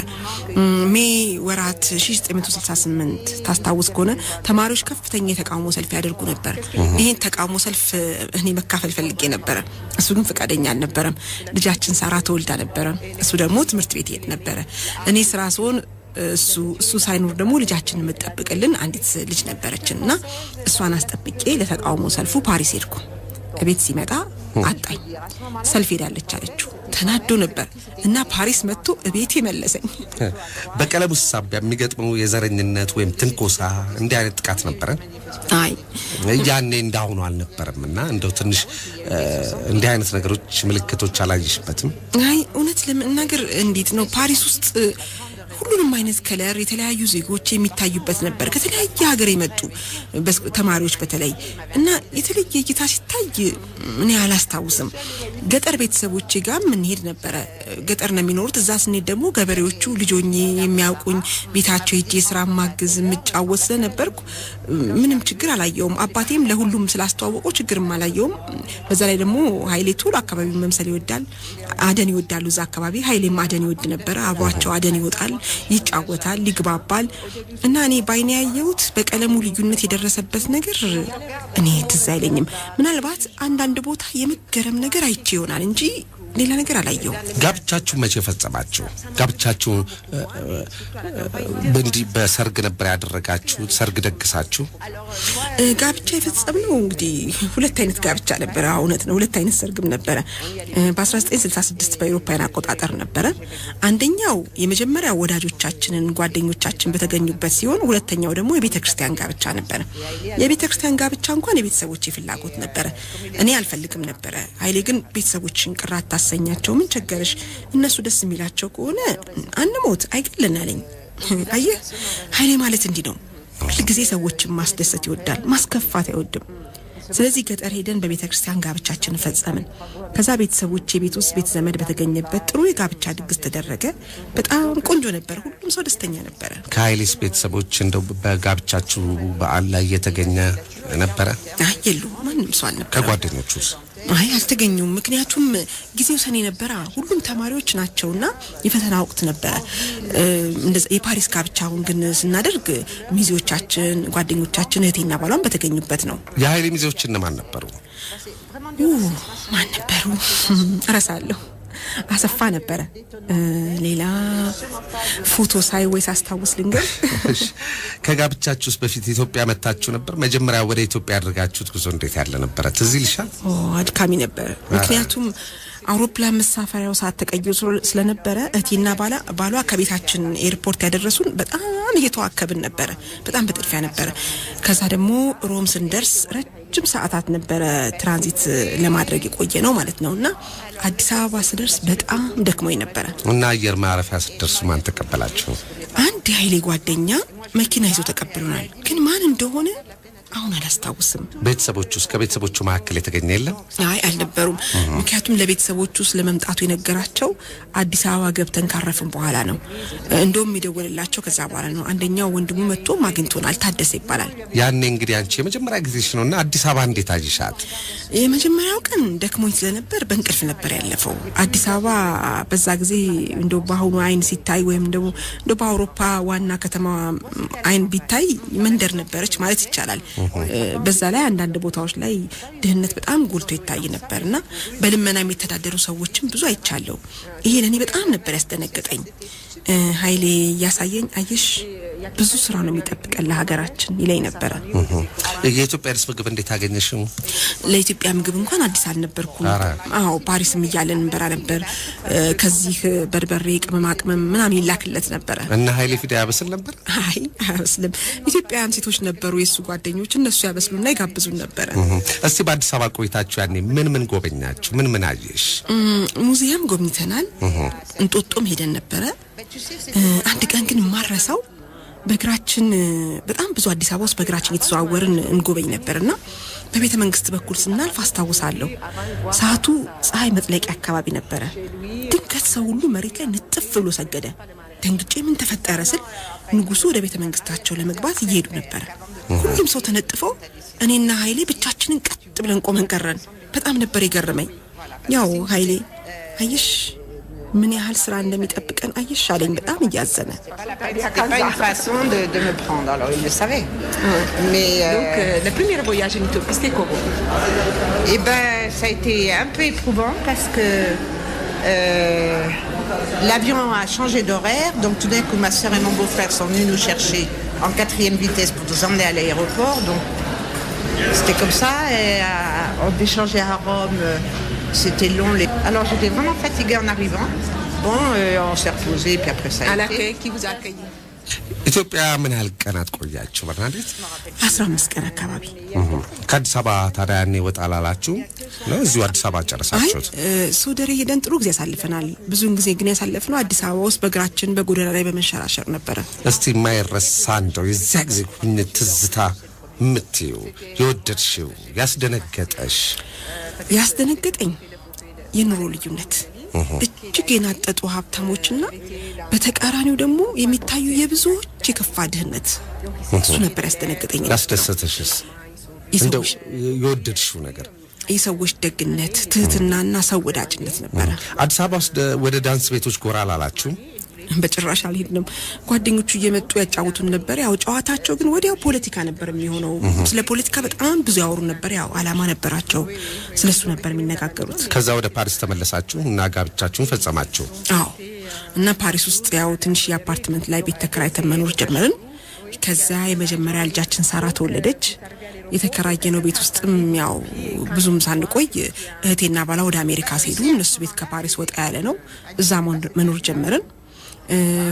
ሜይ ወራት 1968 ታስታውስ ከሆነ ተማሪዎች ከፍተኛ የተቃውሞ ሰልፍ ያደርጉ ነበር ይሄን ተቃውሞ ሰልፍ እኔ መካፈል ፈልጌ ነበር እሱ ግን ፈቃደኛ አልነበረም ልጃችን ሳራ ተወልዳ ነበር እሱ ደግሞ ትምህርት ቤት ሄድ ነበር እኔ ስራ ስሆን እሱ ሳይኖር ደግሞ ልጃችን መጠበቅልን አንዲት ልጅ ነበረችና እሷን አስጠብቄ ለተቃውሞ ሰልፉ ፓሪስ ሄድኩ እቤት ሲመጣ አጣኝ ሰልፍ ሄዳለች አለችው ተናዶ ነበር እና ፓሪስ መጥቶ እቤቴ መለሰኝ በቀለም ሳቢያ የሚገጥመው የዘረኝነት ወይም ትንኮሳ እንዲህ አይነት ጥቃት ነበር አይ ያኔ እንዳሁኑ አልነበረምና እንደው ትንሽ እንዲህ አይነት ነገሮች ምልክቶች አላየሽበትም አይ እውነት ለምንናገር እንዴት ነው ፓሪስ ውስጥ ሁሉንም አይነት ከለር የተለያዩ ዜጎች የሚታዩበት ነበር ከተለያየ ሀገር የመጡ ተማሪዎች በተለይ እና የተለየ እይታ ሲታይ እኔ አላስታውስም ገጠር ቤተሰቦቼ ጋር ምን ሄድ ነበር ገጠር ነው የሚኖሩት እዛ ስንሄድ ደግሞ ገበሬዎቹ ልጆኜ የሚያውቁኝ ቤታቸው ሄጄ ስራ ማግዝ ምጫወት ስለነበርኩ ምንም ችግር አላየውም አባቴም ለሁሉም ስላስተዋወቀው ችግርም አላየውም በዛ ላይ ደግሞ ኃይሌ ቶሎ አካባቢውን መምሰል ይወዳል አደን ይወዳሉ እዛ አካባቢ ኃይሌም አደን ይወድ ነበር አብሯቸው አደን ይወጣል ይጫወታል ይግባባል እና እኔ ባይኔ ያየሁት በቀለሙ ልዩነት የደረሰበት ነገር እኔ ትዝ አይለኝም ምናልባት አንድ ቦታ የመገረም ነገር አይቼ ይሆናል እንጂ ሌላ ነገር አላየው ጋብቻችሁ መቼ ፈጸማችሁ ጋብቻችሁ በእንዲ በሰርግ ነበር ያደረጋችሁ ሰርግ ደግሳችሁ ጋብቻ የፈጸምነው እንግዲህ ሁለት አይነት ጋብቻ ነበር እውነት ነው ሁለት አይነት ሰርግም ነበር በ1966 በአውሮፓውያን አቆጣጠር ነበር አንደኛው የመጀመሪያ ወዳጆቻችንን ጓደኞቻችን በተገኙበት ሲሆን ሁለተኛው ደግሞ የቤተክርስቲያን ጋብቻ ነበር የቤተክርስቲያን ጋብቻ እንኳን የቤተሰቦቼ ፍላጎት ነበር እኔ አልፈልግም ነበር ኃይሌ ግን ቤተሰቦችን ቅራት ታሰኛቸው ምን ቸገረሽ እነሱ ደስ የሚላቸው ከሆነ አንሞት አይገለናልኝ አየ ኃይሌ ማለት እንዲ ነው ሁልጊዜ ሰዎችን ማስደሰት ይወዳል ማስከፋት አይወድም ስለዚህ ገጠር ሄደን በቤተክርስቲያን ጋብቻችንን ፈጸምን ከዛ ቤተሰቦቼ ቤት ውስጥ ቤት ዘመድ በተገኘበት ጥሩ የጋብቻ ድግስ ተደረገ በጣም ቆንጆ ነበር ሁሉም ሰው ደስተኛ ነበር ከኃይሌስ ቤተሰቦች እንደው በጋብቻችሁ በዓል ላይ የተገኘ ነበር አይየሉ ማንም ሰው አልነበረ ከጓደኞቹስ አይ አልተገኙም ምክንያቱም ጊዜው ሰኔ ነበር ሁሉም ተማሪዎች ናቸውና የፈተና ወቅት ነበር እንደዛ የፓሪስ ጋብቻውን ግን ስናደርግ ሚዜዎቻችን ጓደኞቻችን እህቴና ባሏን በተገኙበት ነው የኃይሌ ሚዜዎች እነማን ነበሩ ማን ነበሩ አረሳለሁ አሰፋ ነበር ሌላ ፎቶ ሳይ ወይስ አስታውስ ልንገር ከጋብቻችሁስ በፊት ኢትዮጵያ መጣችሁ ነበር መጀመሪያ ወደ ኢትዮጵያ አድርጋችሁት ጉዞ እንዴት ያለ ነበር ትዝ ይልሻል አድካሚ ነበር ምክንያቱም አውሮፕላን መሳፈሪያው ሰዓት ተቀይሮ ስለነበረ እህቴና ባሏ ከቤታችን ኤርፖርት ያደረሱን በጣም እየተዋከብን ነበር በጣም በጥድፊያ ነበር ከዛ ደግሞ ሮም ስንደርስ ረጅም ሰዓታት ነበር ትራንዚት ለማድረግ የቆየ ነው ማለት ነውና አዲስ አበባ ስደርስ በጣም ደክሞኝ ነበር እና አየር ማረፊያ ስደርሱ ማን ተቀበላችሁ አንድ ኃይሌ ጓደኛ መኪና ይዞ ተቀበሉናል ግን ማን እንደሆነ አሁን አላስታውስም ቤተሰቦቹስ ከቤተሰቦቹ መካከል የተገኘ የለም አይ አልነበሩም ምክንያቱም ለቤተሰቦቹ ስለመምጣቱ የነገራቸው አዲስ አበባ ገብተን ካረፍን በኋላ ነው እንደውም ይደወልላቸው ከዛ በኋላ ነው አንደኛው ወንድሙ መጥቶ ማግኝቶናል ታደሰ ይባላል ያኔ እንግዲህ አንቺ የመጀመሪያ ጊዜሽ ነውና አዲስ አበባ እንዴት አጅሻት የመጀመሪያው ቀን ደክሞኝ ስለነበር በእንቅልፍ ነበር ያለፈው አዲስ አበባ በዛ ጊዜ እንደው ባሁኑ አይን ሲታይ ወይም እንደው በአውሮፓ ዋና ከተማ አይን ቢታይ መንደር ነበርች ማለት ይቻላል በዛ ላይ አንዳንድ ቦታዎች ላይ ድህነት በጣም ጎልቶ ይታይ ነበርና በልመና የሚተዳደሩ ሰዎችም ብዙ አይቻለው ይሄ ለኔ በጣም ነበር ያስደነገጠኝ ኃይሌ ያሳየኝ አየሽ ብዙ ስራ ነው የሚጠብቀን ለሀገራችን ይለኝ ነበር የኢትዮጵያ ምግብ እንዴት አገኘሽው ለኢትዮጵያ ምግብ እንኳን አዲስ አልነበርኩም አዎ ፓሪስም ይያለን እንበራ ነበር ከዚህ በርበሬ ቅመማቅመም ምናምን ይላክለት ነበር እና ኃይሌ ፊዳ ያበስል ነበር አይ አበስልም ኢትዮጵያውያን ሴቶች ነበሩ የሱ ጓደኞች እነሱ ያበስሉና ይጋብዙን ነበር እስቲ በአዲስ አበባ ቆይታችሁ ያኔ ምን ጎበኛችሁ ምን አየሽ ሙዚየም ጎብኝተናል እንጦጦም ሄደን ነበር አንድ ቀን ግን ማረሳው በግራችን በጣም ብዙ አዲስ አበባ ውስጥ በግራችን እየተዘዋወርን እንጎበኝ ነበርና በቤተ መንግስት በኩል ስናልፍ አስታውሳለሁ ሰዓቱ ፀሐይ መጥለቂያ አካባቢ ነበር ድንገት ሰው ሁሉ መሬት ላይ ንጥፍ ብሎ ሰገደ ደንግጬ ምን ተፈጠረ ስል ንጉሱ ወደ ቤተ መንግስታቸው ለመግባት እየሄዱ ነበር ሁሉም ሰው ተነጥፎ እኔና ኃይሌ ብቻችንን ቀጥ ብለን ቆመን ቀረን በጣም ነበር የገረመኝ ያው ኃይሌ አይሽ ምን ያህል ስራ እንደሚጠብቀን አይሽ አለኝ በጣም እያዘነ C'était pas une façon de me prendre, alors il le savait. Mais donc le premier voyage en Éthiopie c'était comment Eh ben ça a été un peu éprouvant parce que l'avion a changé d'horaire, donc tout d'un coup ma sœur et mon beau-frère sont venus nous chercher en 4e vitesse pour nous emmener à l'aéroport, donc c'était comme ça et on déchangeait à Rome c'était long. Alors j'étais vraiment fatiguée en arrivant. Bon, on s'est reposé, puis après ça a été. À l'accueil, qui vous a accueilli? ኢትዮጵያ ምን ያህል ቀናት ቆያችሁ በርናዴት? 15 ቀን አካባቢ። ከአዲስ አበባ ታዲያ ያኔ ወጣ ላላችሁ ነው እዚሁ አዲስ አበባ ጨረሳችሁት? ሶደሬ ሄደን ጥሩ ጊዜ ያሳልፈናል። ብዙን ጊዜ ግን ያሳልፈነው አዲስ አበባ ውስጥ በእግራችን በጎዳና ላይ በመንሸራሸር ነበር። እስቲ የማይረሳ እንደው የዚያ ጊዜ ኩኝት ትዝታ ምትዩ የወደድሽው ያስደነገጠሽ? ያስደነገጠኝ የኑሮ ልዩነት እጅግ የናጠጡ ሀብታሞችና በተቃራኒው ደግሞ የሚታዩ የብዙዎች የከፋ ድህነት እሱ ነበር ያስደነገጠኝ። ያስደሰተሽስ እንደው የወደድሽው ነገር? የሰዎች ደግነት፣ ትህትናና ሰው ወዳጅነት ነበር። አዲስ አበባ ውስጥ ወደ ዳንስ ቤቶች ጎራ አላላችሁ? በጭራሽ አልሄድንም። ጓደኞቹ እየመጡ ያጫውቱን ነበር። ያው ጨዋታቸው ግን ወዲያው ፖለቲካ ነበር የሚሆነው። ስለ ፖለቲካ በጣም ብዙ ያወሩ ነበር። ያው አላማ ነበራቸው። ስለሱ ነበር የሚነጋገሩት። ከዛ ወደ ፓሪስ ተመለሳችሁ እና ጋብቻችሁን ፈጸማችሁ? አዎ። እና ፓሪስ ውስጥ ያው ትንሽ የአፓርትመንት ላይ ቤት ተከራይተን መኖር ጀመርን። ከዛ የመጀመሪያ ልጃችን ሳራ ተወለደች። የተከራየነው ቤት ውስጥም ያው ብዙም ሳንቆይ እህቴና ባላ ወደ አሜሪካ ሲሄዱ እነሱ ቤት ከፓሪስ ወጣ ያለ ነው። እዛ መኖር ጀመርን።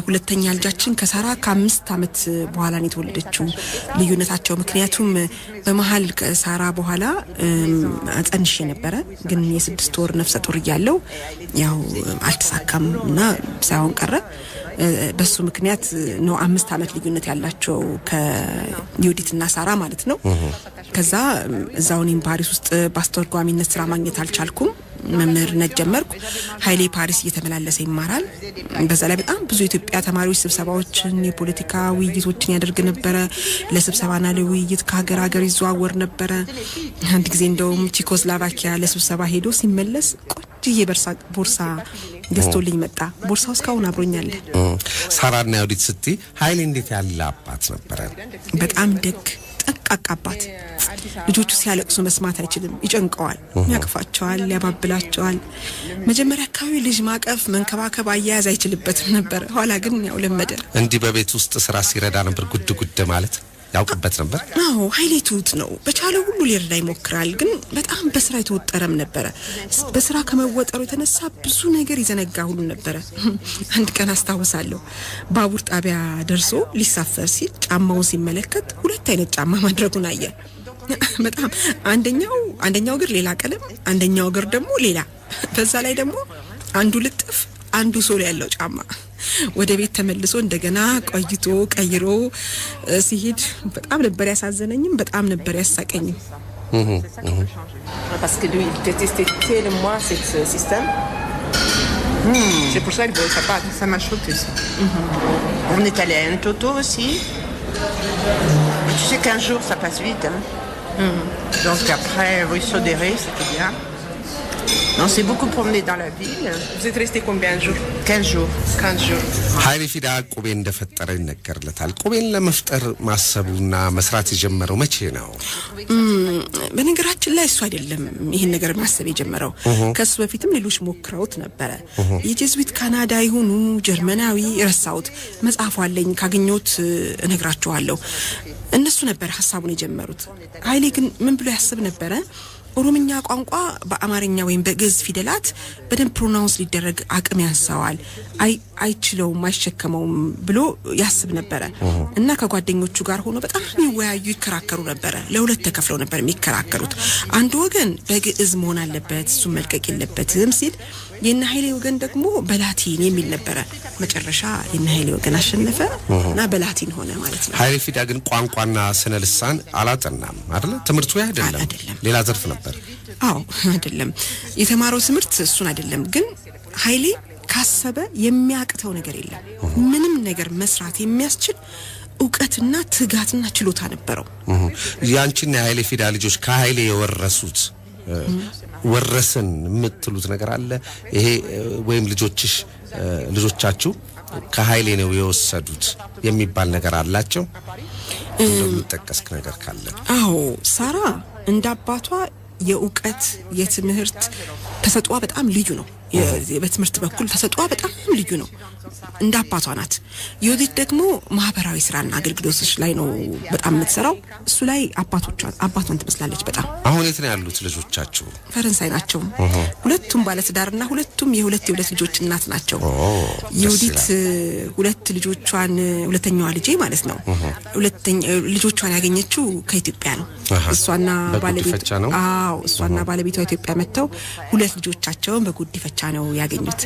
ሁለተኛ ልጃችን ከሳራ ከ5 አመት በኋላ ነው የተወለደችው። ልዩነታቸው ምክንያቱም በመሃል ከሳራ በኋላ አጸንሽ ነበር፣ ግን የ6 ወር ነፍሰ ጡር ያለው ያው አልተሳካምና ሳይሆን ቀረ። በሱ ምክንያት ነው 5 አመት ልዩነት ያላቸው ከዩዲትና ሳራ ማለት ነው። ከዛ እዛው እኔም ፓሪስ ውስጥ በአስተርጓሚነት ስራ ማግኘት አልቻልኩም። መምህርነት ጀመርኩ። ሀይሌ ፓሪስ እየተመላለሰ ይማራል። በዛ ላይ በጣም ብዙ የኢትዮጵያ ተማሪዎች ስብሰባዎችን፣ የፖለቲካ ውይይቶችን ያደርግ ነበር። ለስብሰባና ለውይይት ከሀገር ሀገር ይዘዋወር ነበር። አንድ ጊዜ እንደውም ቼኮስሎቫኪያ ለስብሰባ ሄዶ ሲመለስ ቆንጆዬ ቦርሳ ገዝቶልኝ መጣ። ቦርሳው እስካሁን አብሮኛል። ሳራና ዩዲት ስትይ ሀይሌ እንዴት ያለ አባት ነበር? በጣም ደግ ጠንቃቃ አባት። ልጆቹ ሲያለቅሱ መስማት አይችልም፣ ይጨንቀዋል፣ ያቅፋቸዋል፣ ያባብላቸዋል። መጀመሪያ አካባቢ ልጅ ማቀፍ መንከባከብ አያያዝ አይችልበትም ነበር። ኋላ ግን ያው ለመደ። እንዲህ በቤት ውስጥ ስራ ሲረዳ ነበር ጉድ ማለት ያውቅበት ነበር? አዎ ሀይሌ ትሁት ነው። በቻለው ሁሉ ሊረዳ ይሞክራል፣ ግን በጣም በስራ የተወጠረም ነበር። በስራ ከመወጠሩ የተነሳ ብዙ ነገር ይዘነጋ ሁሉ ነበር። አንድ ቀን አስታውሳለሁ ባቡር ጣቢያ ደርሶ ሊሳፈር ሲል ጫማውን ሲመለከት 2 አይነት ጫማ ማድረጉን አየ። በጣም አንደኛው እግር ሌላ ቀለም፣ አንደኛው እግር ደግሞ ሌላ። በዛ ላይ ደግሞ አንዱ ልጥፍ አንዱ ሶል ያለው ጫማ። ወደ ቤት ተመልሶ እንደገና ቆይቶ ቀይሮ ሲሄድ በጣም ነበር ያሳዘነኝም በጣም ነበር ያሳቀኝም። Parce que lui il détestait tellement ce système. C'est pour ça que ça m'a choqué ça. On est allé à un toto aussi. Mais tu sais qu'un jour ça passe vite hein. Donc après rue Sodéré, c'était bien. On s'est beaucoup promené dans la ville. Vous êtes resté combien de jours? 15 jours. 15 jours. Hayilee Fidaa qubee እንደፈጠረ ይነገርለታል። ቁቤን ለመፍጠር ማሰቡና መስራት የጀመረው መቼ ነው? በነገራችን ላይ እሱ አይደለም ይሄን ነገር ማሰብ የጀመረው። ከሱ በፊትም ሌሎች ሞክረውት ነበር። የጄዝዊት ካናዳ ይሁኑ ጀርመናዊ ረሳውት መጽሐፉ አለኝ ካገኘሁት እነግራችኋለሁ። እነሱ ነበር ሐሳቡን የጀመሩት። ሀይሌ ግን ምን ብሎ ያስብ ነበር? ኦሮምኛ ቋንቋ በአማርኛ ወይም በግዕዝ ፊደላት በደንብ ፕሮናውንስ ሊደረግ አቅም ያንሳዋል፣ አይችለውም፣ አይሸከመውም ብሎ ያስብ ነበር። እና ከጓደኞቹ ጋር ሆኖ በጣም ይወያዩ ይከራከሩ ነበር። ለሁለት ተከፍለው ነበር የሚከራከሩት። አንድ ወገን በግዕዝ መሆን አለበት እሱ መልቀቅ የለበትም ሲል፣ የነ ሀይሌ ወገን ደግሞ በላቲን የሚል ነበር። መጨረሻ የነ ሀይሌ ወገን አሸነፈ እና በላቲን ሆነ ማለት ነው። ሀይሌ ፊዳ ግን ቋንቋና ስነ ልሳን አላጠናም አይደል? ትምርቱ አይደለም ሌላ ዘርፍ ነበር። አዎ አይደለም የተማረው ትምርት እሱን አይደለም። ግን ሀይሌ ካሰበ የሚያቅተው ነገር የለም። ምንም ነገር መስራት የሚያስችል ዕውቀትና ትጋትና ችሎታ ነበረው። ያንቺና ሀይሌ ፊዳ ልጆች ከሀይሌ የወረሱት ወረሰን የምትሉት ነገር አለ? ይሄ ወይም ልጆቻችሁ ከሀይሌ ነው የወሰዱት የሚባል ነገር አላቸው? እንደምትጠቀስ ነገር ካለ? አዎ ሳራ እንደ አባቷ የዕውቀት የትምህርት ተሰጥቷ በጣም ልዩ ነው በትምህርት በኩል ተሰጥቷ በጣም ልዩ ነው እንደ አባቷ ናት ዮዲት ደግሞ ማህበራዊ ስራና አገልግሎቶች ላይ ነው በጣም የምትሰራው እሱ ላይ አባቷን ትመስላለች በጣም አሁን የት ነው ያሉት ልጆቻችሁ ፈረንሳይ ናቸው ሁለቱም ባለትዳርና ሁለቱም የሁለት ልጆች እናት ናቸው ዮዲት ሁለት ልጆቿን ሁለተኛዋ ልጄ ማለት ነው ልጆቿን ያገኘችው ከኢትዮጵያ ነው እሷና ባለቤቷ ኢትዮጵያ መጥተው ሁለት ልጆቻቸውን በጉዲፈቻ ነው ያገኙት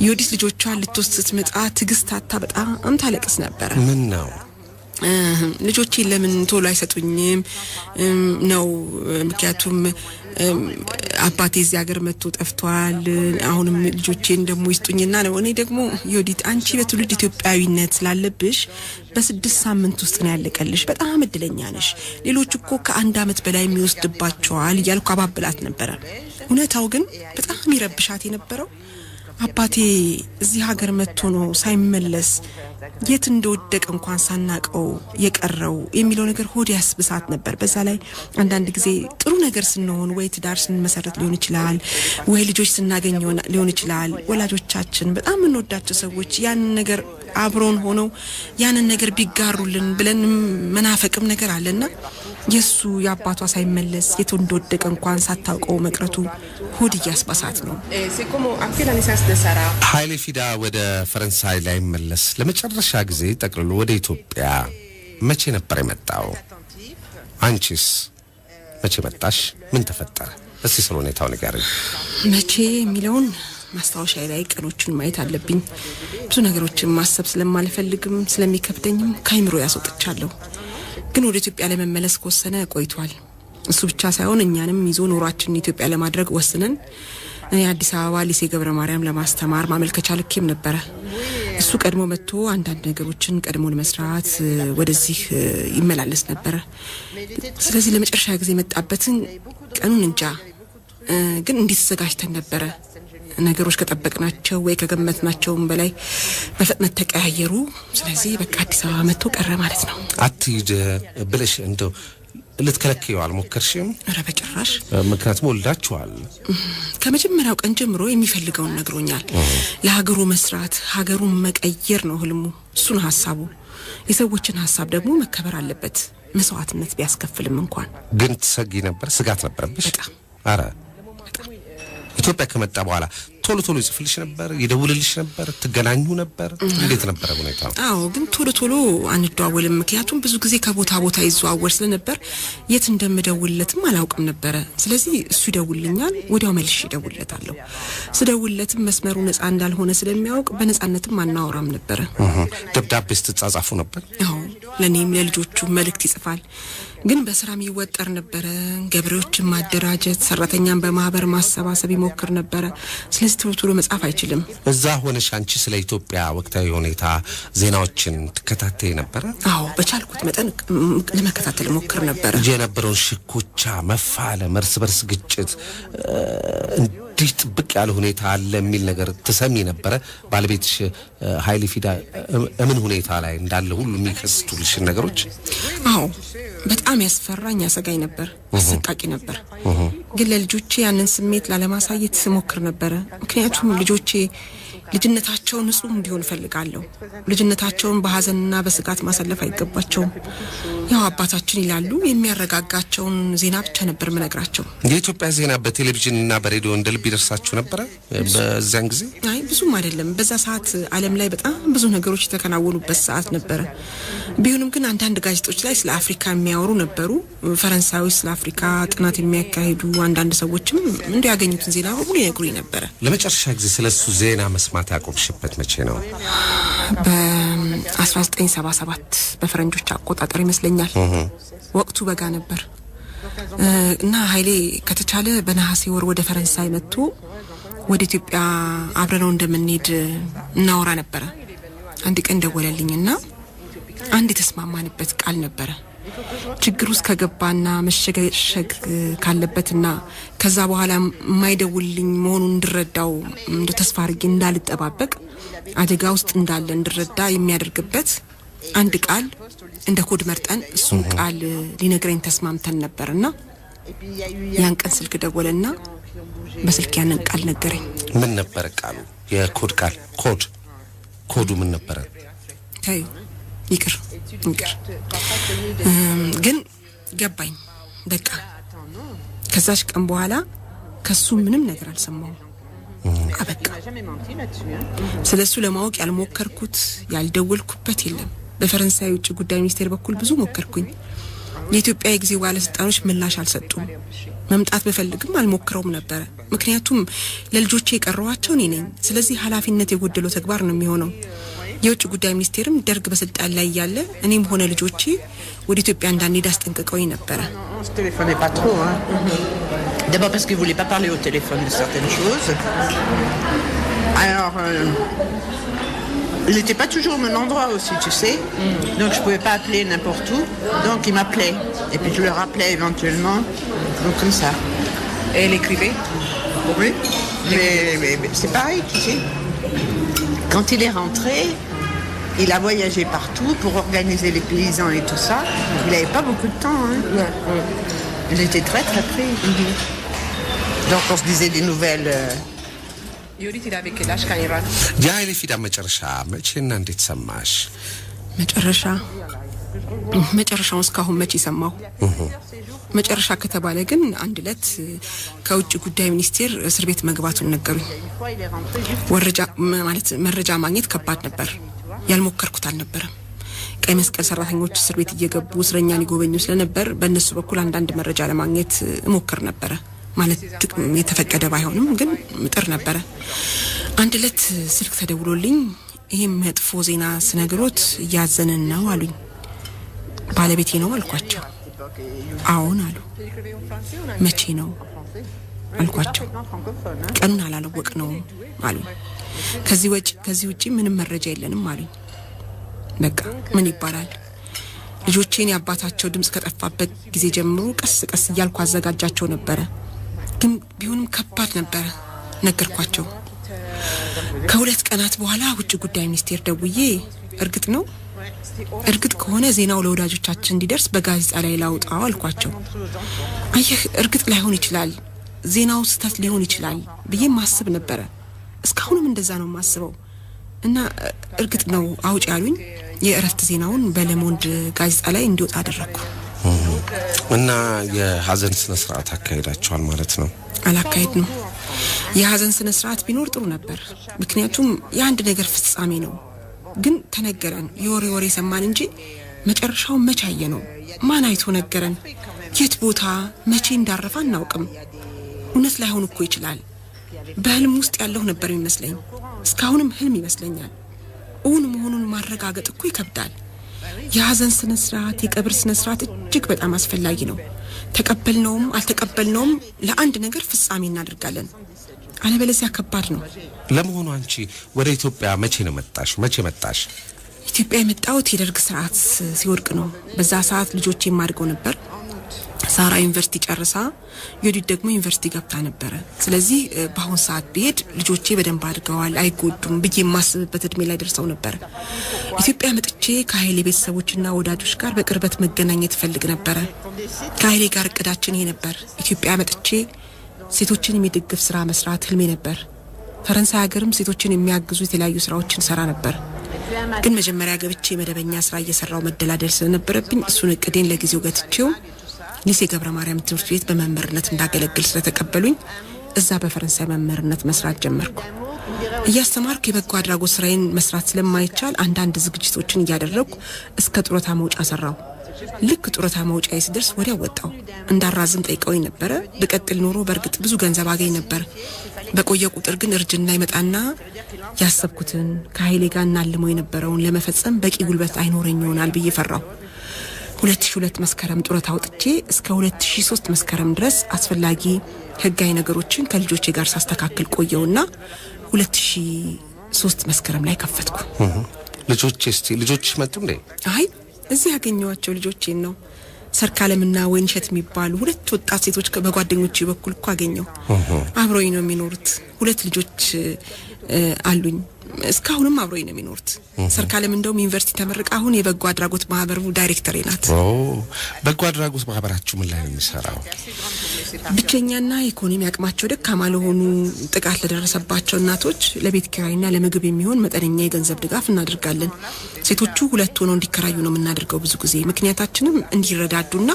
ዮዲት ልጆቿን ልትወስድ ስትመጣ ትግስታታ በጣም ታለቅስ ነበር ምን ነው ልጆቼ ለምን ቶሎ አይሰጡኝም ነው ምክንያቱም አባቴ እዚህ ሀገር መጥቶ ጠፍቷል አሁንም ልጆቼን ደግሞ ይስጡኝና ነው እኔ ደግሞ ዮዲት አንቺ በትውልድ ኢትዮጵያዊነት ስላለብሽ በ6 ሳምንት ውስጥ ነው ያለቀልሽ በጣም እድለኛ ነሽ ሌሎች እኮ ከአንድ አመት በላይ የሚወስድባቸዋል እያልኩ አባብላት ነበር እውነታው ግን በጣም ይረብሻት የነበረው አባቴ እዚህ ሀገር መጥቶ ነው ሳይመለስ የት እንደወደቀ እንኳን ሳናቀው የቀረው የሚለው ነገር ሆድ ያስብሳት ነበር በዛ ላይ አንዳንድ ጊዜ ጥሩ ነገር ስንሆን ወይ ትዳር ስንመሰረት ሊሆን ይችላል ወይ ልጆች ስናገኝ ሊሆን ይችላል ወላጆቻችን በጣም እንወዳቸው ሰዎች ያን ነገር አብሮን ሆነው ያንን ነገር ቢጋሩልን ብለን መናፈቅም ነገር አለና የሱ ያባቷ ሳይመለስ የት እንደወደቀ እንኳን ሳታውቀው መቅረቱ ሆድ ያስባሳት ነው ሀይሌ ፊዳ ወደ ፈረንሳይ ላይ መለስ ለመጨረሻ ጊዜ ጠቅልሎ ወደ ኢትዮጵያ መቼ ነበር የመጣው አንቺስ መቼ መጣሽ ምን ተፈጠረ እስቲ ስለ ሁኔታው ንገሪኝ መቼ የሚለውን ማስታወሻዬ ላይ ቀኖችን ማየት አለብኝ ብዙ ነገሮችን ማሰብ ስለማልፈልግም ስለሚከብደኝም ካይምሮ ያስወጥቻለሁ ግን ወደ ኢትዮጵያ ለመመለስ ከወሰነ ቆይቷል እሱ ብቻ ሳይሆን እኛንም ይዞ ኑሯችንን ኢትዮጵያ ለማድረግ ወስነን እኔ አዲስ አበባ ሊሴ ገብረ ማርያም ለማስተማር ማመልከቻ ልኬም ነበር እሱ ቀድሞ መጥቶ አንዳንድ ነገሮችን ቀድሞ ለመስራት ወደዚህ ይመላለስ ነበር ስለዚህ ለመጨረሻ ጊዜ መጣበትን ቀኑን እንጃ ግን እንዴት ተዘጋጅተን ነበር ነገሮች ከጠበቅናቸው ወይ ከገመትናቸውም በላይ በፍጥነት ተቀያየሩ ስለዚህ በቃ አዲስ አበባ መጥቶ ቀረ ማለት ነው አትሂድ ብለሽ እንደው ልትከለክዪው አልሞከርሽም ኧረ በጭራሽ ምክንያቱም ወልዳችኋል ከመጀመሪያው ቀን ጀምሮ የሚፈልገውን ነግሮኛል ለሀገሩ መስራት ሀገሩን መቀየር ነው ህልሙ እሱን ሐሳቡ የሰዎችን ሐሳብ ደግሞ መከበር አለበት መስዋዕትነት ቢያስከፍልም እንኳን ግን ትሰጊ ነበር ስጋት ነበርብሽ በጣም አረ ኢትዮጵያ ከመጣ በኋላ ቶሎ ይጽፍልሽ ነበር ይደውልልሽ ነበር ትገናኙ ነበር እንዴት ነበር ሁኔታው አዎ ግን ቶሎ አንደዋወልም ምክንያቱም ብዙ ጊዜ ከቦታ ቦታ ይዘዋወር ስለነበር የት እንደምደውልለትም አላውቅም ነበር ስለዚህ እሱ ይደውልልኛል ወዲያው መልሼ እደውልለታለሁ ስደውልለትም መስመሩ ነፃ እንዳልሆነ ስለሚያውቅ በነፃነትም አናወራም ነበር ደብዳቤ ስትጻጻፉ ነበር አዎ ለኔም ለልጆቹ መልእክት ይጽፋል ግን በስራም ይወጠር ነበር ገበሬዎችን ማደራጀት ሰራተኛን በማህበር ማሰባሰብ ይሞክር ነበር ስለዚህ ቶሎ መጻፍ አይችልም እዛ ሆነሽ አንቺ ስለ ኢትዮጵያ ወቅታዊ ሁኔታ ዜናዎችን ትከታተይ ነበር አዎ በቻልኩት መጠን ለመከታተል ሞክር ነበር የነበረው ሽኩቻ መፋለም እርስ በርስ ግጭት እንዴት ጥብቅ ያለ ሁኔታ አለ የሚል ነገር ተሰሚ ነበር ባለቤትሽ ሀይሌ ፊዳ ምን ሁኔታ ላይ እንዳለ ሁሉ የሚከስቱልሽ ነገሮች አዎ በጣም ያስፈራኝ ያሰጋኝ ነበር አሰቃቂ ነበር ግን ለልጆቼ ያንን ስሜት ላለማሳየት ሞክር ነበር ምክንያቱም ልጆቼ ልጅነታቸው ንጹህ እንዲሆን ፈልጋለሁ ልጅነታቸውን በሐዘንና በስጋት ማሳለፍ አይገባቸውም ያው አባታችን ይላሉ የሚያረጋጋቸውን ዜና ብቻ ነበር መነግራቸው የኢትዮጵያ ዜና በቴሌቪዥንና በሬዲዮ እንደልብ ይደርሳችሁ ነበር በዛን ጊዜ አይ ብዙም አይደለም በዛ ሰዓት ዓለም ላይ በጣም ብዙ ነገሮች ተከናወኑበት ሰዓት ነበር ቢሆንም ግን አንዳንድ ጋዜጦች ላይ ስለ አፍሪካ የሚያወሩ ነበሩ ፈረንሳዮች ስለ አፍሪካ ጥናት የሚያካሂዱ አንዳንድ ሰዎችም እንደ ያገኙትን ዜና ሁሉ ይነግሩኝ ነበር ለመጨረሻ ጊዜ ስለሱ ዜና መስማት ያቆምሽበት መቼ ነው በ1977 በፈረንጆች አቆጣጠር ይመስለኛል ወቅቱ በጋ ነበር እና ሀይሌ ከተቻለ በነሐሴ ወር ወደ ፈረንሳይ መጥቶ ወደ ኢትዮጵያ አብረነው እንደምንሄድ እናወራ ነበር አንድ ቀን ደወለልኝና አንድ የተስማማንበት ቃል ነበር ችግር ውስጥ ከገባና መሸገሸግ ካለበትና ከዛ በኋላ ማይደውልልኝ መሆኑን እንድረዳው እንደ ተስፋ አድርጌ እንዳልጠባበቅ አደጋ ውስጥ እንዳለ እንድረዳ የሚያደርግበት አንድ ቃል እንደ ኮድ መርጠን እሱን ቃል ሊነግረኝ ተስማምተን ነበርና ያን ቀን ስልክ ደወለና በስልክ ያንን ቃል ነገረኝ ምን ነበር ቃሉ የኮድ ቃል ኮዱ ምን ነበር ታዩ ይቅር ግን ገባኝ በቃ ከዛሽ ቀን በኋላ ከሱ ምንም ነገር አልሰማው አበቃ ስለሱ ለማወቅ ያልሞከርኩት ያልደወልኩበት የለም በፈረንሳይ ውጭ ጉዳይ ሚኒስቴር በኩል ብዙ ሞከርኩኝ የኢትዮጵያ የጊዜው ባለስልጣኖች ምላሽ አልሰጡም መምጣት በፈልግም አልሞክረውም ነበር ምክንያቱም ለልጆቼ የቀረዋቸው እኔ ነኝ ስለዚህ ኃላፊነት የጎደለው ተግባር ነው የሚሆነው የውጭ ጉዳይ ሚኒስቴርም ደርግ በስልጣን ላይ ያለ እኔም ሆነ ልጆቼ ወደ ኢትዮጵያ እንዳንሄድ አስጠንቅቀውኝ ነበር D'abord parce qu'il voulait pas parler au téléphone de certaines choses. Alors il n'était pas toujours au même endroit aussi, tu sais. Donc je pouvais pas appeler n'importe où. Donc il m'appelait et puis je le rappelais éventuellement. Donc comme ça. Et elle écrivait? Oui. Mais c'est pareil, tu sais. Quand il est rentré, il a voyagé partout pour organiser les paysans et tout ça. Il avait pas beaucoup de temps, hein. Il était très très pris. Donc on se disait des nouvelles. Yuri avait quel âge quand il rentre? Hayilee Fidaa መጨረሻ መቼና እንዴት ሰማሽ መጨረሻው እስካሁን መቼ ሰማው መጨረሻ ከተባለ ግን አንድ ለት ከውጭ ጉዳይ ሚኒስቴር እስር ቤት መግባቱን ነገሩኝ መረጃ ማግኘት ከባድ ነበር ያልሞከርኩት አልነበረም ቀይ መስቀል ሰራተኞች እስር ቤት እየገቡ እስረኛን ይጎበኙ ስለነበር በእነሱ በኩል አንድ መረጃ ለማግኘት ሞከር ነበር ማለት የተፈቀደ ባይሆንም ግን ምጥር ነበር አንድ ለት ስልክ ተደውሎልኝ ይሄም መጥፎ ዜና ስነግሮት ያዘነን ነው አሉኝ ባለቤቴ ነው አልኳቸው አዎን አሉ መቼ ነው አልኳቸው ቀኑን አላወቅ ነው አሉ ከዚህ ውጪ ምንም መረጃ የለንም አሉኝ በቃ ምን ይባላል ልጆቼን ያባታቸው ድምጽ ከጠፋበት ጊዜ ጀምሮ ቀስ እያልኩ አዘጋጃቸው ነበር ግን ቢሆንም ከባድ ነበር ነገርኳቸው ከሁለት ቀናት በኋላ ውጭ ጉዳይ ሚኒስቴር ደውዬ እርግጥ ከሆነ ዜናው ለወዳጆቻችን እንዲደርስ በጋዜጣ ላይ ላውጣው አልኳቸው አየህ እርግጥ ላይሆን ይችላል ዜናው ስህተት ሊሆን ይችላል ብዬ ማስብ ነበር እስካሁንም እንደዛ ነው ማስበው እና እርግጥ ነው አውጪ ያሉኝ የእረፍት ዜናውን በለሞንድ ጋዜጣ ላይ እንዲወጣ አደረኩ እና የሐዘን ስነ ስርዓት አካሄዳቸዋል ማለት ነው አላካሄድንም የሐዘን ስነ ስርዓት ቢኖር ጥሩ ነበር ምክንያቱም የአንድ ነገር ፍጻሜ ነው ግን ተነገረን የወሬ ሰማን እንጂ መጨረሻው መቻየ ነው ማን አይቶ ነገረን የት ቦታ መቼ እንዳረፈ እናውቅም እውነት ላይሆን እኮ ይችላል በህልም ውስጥ ያለው ነበር የሚመስለኝ እስካሁንም ህልም ይመስለኛል መሆኑን ማረጋገጥ እኮ ይከብዳል የሐዘን ስነ ስርዓት የቀብር ስነ ስርዓት እጅግ በጣም አስፈላጊ ነው ተቀበልነውም አልተቀበልነውም ለአንድ ነገር ፍጻሜ እናደርጋለን አለበለዚያ ከባድ ነው ለመሆኑ አንቺ ወደ ኢትዮጵያ መቼ መጣሽ ኢትዮጵያ የመጣሁት የደርግ ስርዓት ሲወድቅ ነው በዛ ሰዓት ልጆቼ ማድርገው ነበር ሳራ ዩኒቨርሲቲ ጨርሳ ዮዲት ደግሞ ዩኒቨርሲቲ ገብታ ነበር ስለዚህ በአሁን ሰዓት በሄድ ልጆቼ በደንብ አድርገዋል አይጎዱም ብዬ ማስብበት እድሜ ላይ ደርሰው ነበር ኢትዮጵያ መጥቼ ከሀይሌ ቤተሰቦችና ወዳጆች ጋር በቅርበት መገናኘት ፈልግ ነበር ከሀይሌ ጋር እቅዳችን ይሄ ነበር ኢትዮጵያ መጥቼ ሴቶችን የሚደግፍ ስራ መስራት ህልሜ ነበር ፈረንሳይ ሀገርም ሴቶችን የሚያግዙ የተለያዩ ስራዎችን ሰራ ነበር ግን መጀመሪያ ገብቼ መደበኛ ስራ እየሰራው መደላደል ስለነበረብኝ እሱን እቅዴን ለጊዜው ገትቼው ሊሴ ገብረ ማርያም ትምህርት ቤት በመምህርነት እንዳገለግል ስለተቀበሉኝ እዛ በፈረንሳይ መምህርነት መስራት ጀመርኩ እያስተማርኩ የበጎ አድራጎት ስራዬን መስራት ስለማይቻል አንዳንድ ዝግጅቶችን እያደረኩ እስከ ጡረታ መውጫ ሰራው ልክ ጡረታ መውጫዬ ሲደርስ ወዲያው ወጣው እንዳራዝም ጠይቀውኝ ነበር በቀጥል ኖሮ በርግጥ ብዙ ገንዘብ አገኝ ነበር በቆየ ቁጥር ግን እርጅና ይመጣና ያሰብኩትን ከሀይሌ ጋር እናልመው የነበረውን ለመፈጸም በቂ ጉልበት አይኖረኝ ይሆናል ብዬ ፈራው 2002 መስከረም ጡረታ ወጥቼ እስከ 2003 መስከረም ድረስ አስፈላጊ ህጋዊ ነገሮችን ከልጆቼ ጋር ሳስተካክል ቆየውና 2003 መስከረም ላይ ከፈትኩ ልጆች መጡ እንዴ አይ እዚህ ያገኘዋቸው ልጆቼን ነው ሰርካለምና ወንሸት የሚባሉ ሁለት ወጣት ሴቶች በጓደኞቼ በኩል እኮ አገኘው አብሮኝ ነው የሚኖሩት ሁለት ልጆች አሉኝ እስካሁንም አብሮኝ ነው የሚኖሩት ሰርካለም እንደውም ዩኒቨርሲቲ ተመረቀ አሁን የበጎ አድራጎት ማህበሩ ዳይሬክተር ናት በጎ አድራጎት ማህበራችሁ ምን ላይ ነው የሚሰራው ብቸኛና ኢኮኖሚ አቅማቸው ደካማ ለሆኑ ጥቃት ለደረሰባቸው እናቶች ለቤት ኪራይና ለምግብ የሚሆን መጠነኛ የገንዘብ ድጋፍ እናደርጋለን ሴቶቹ ሁለት ሆነው እንዲከራዩ ነው የምናደርገው ብዙ ጊዜ ምክንያታችንም እንዲረዳዱና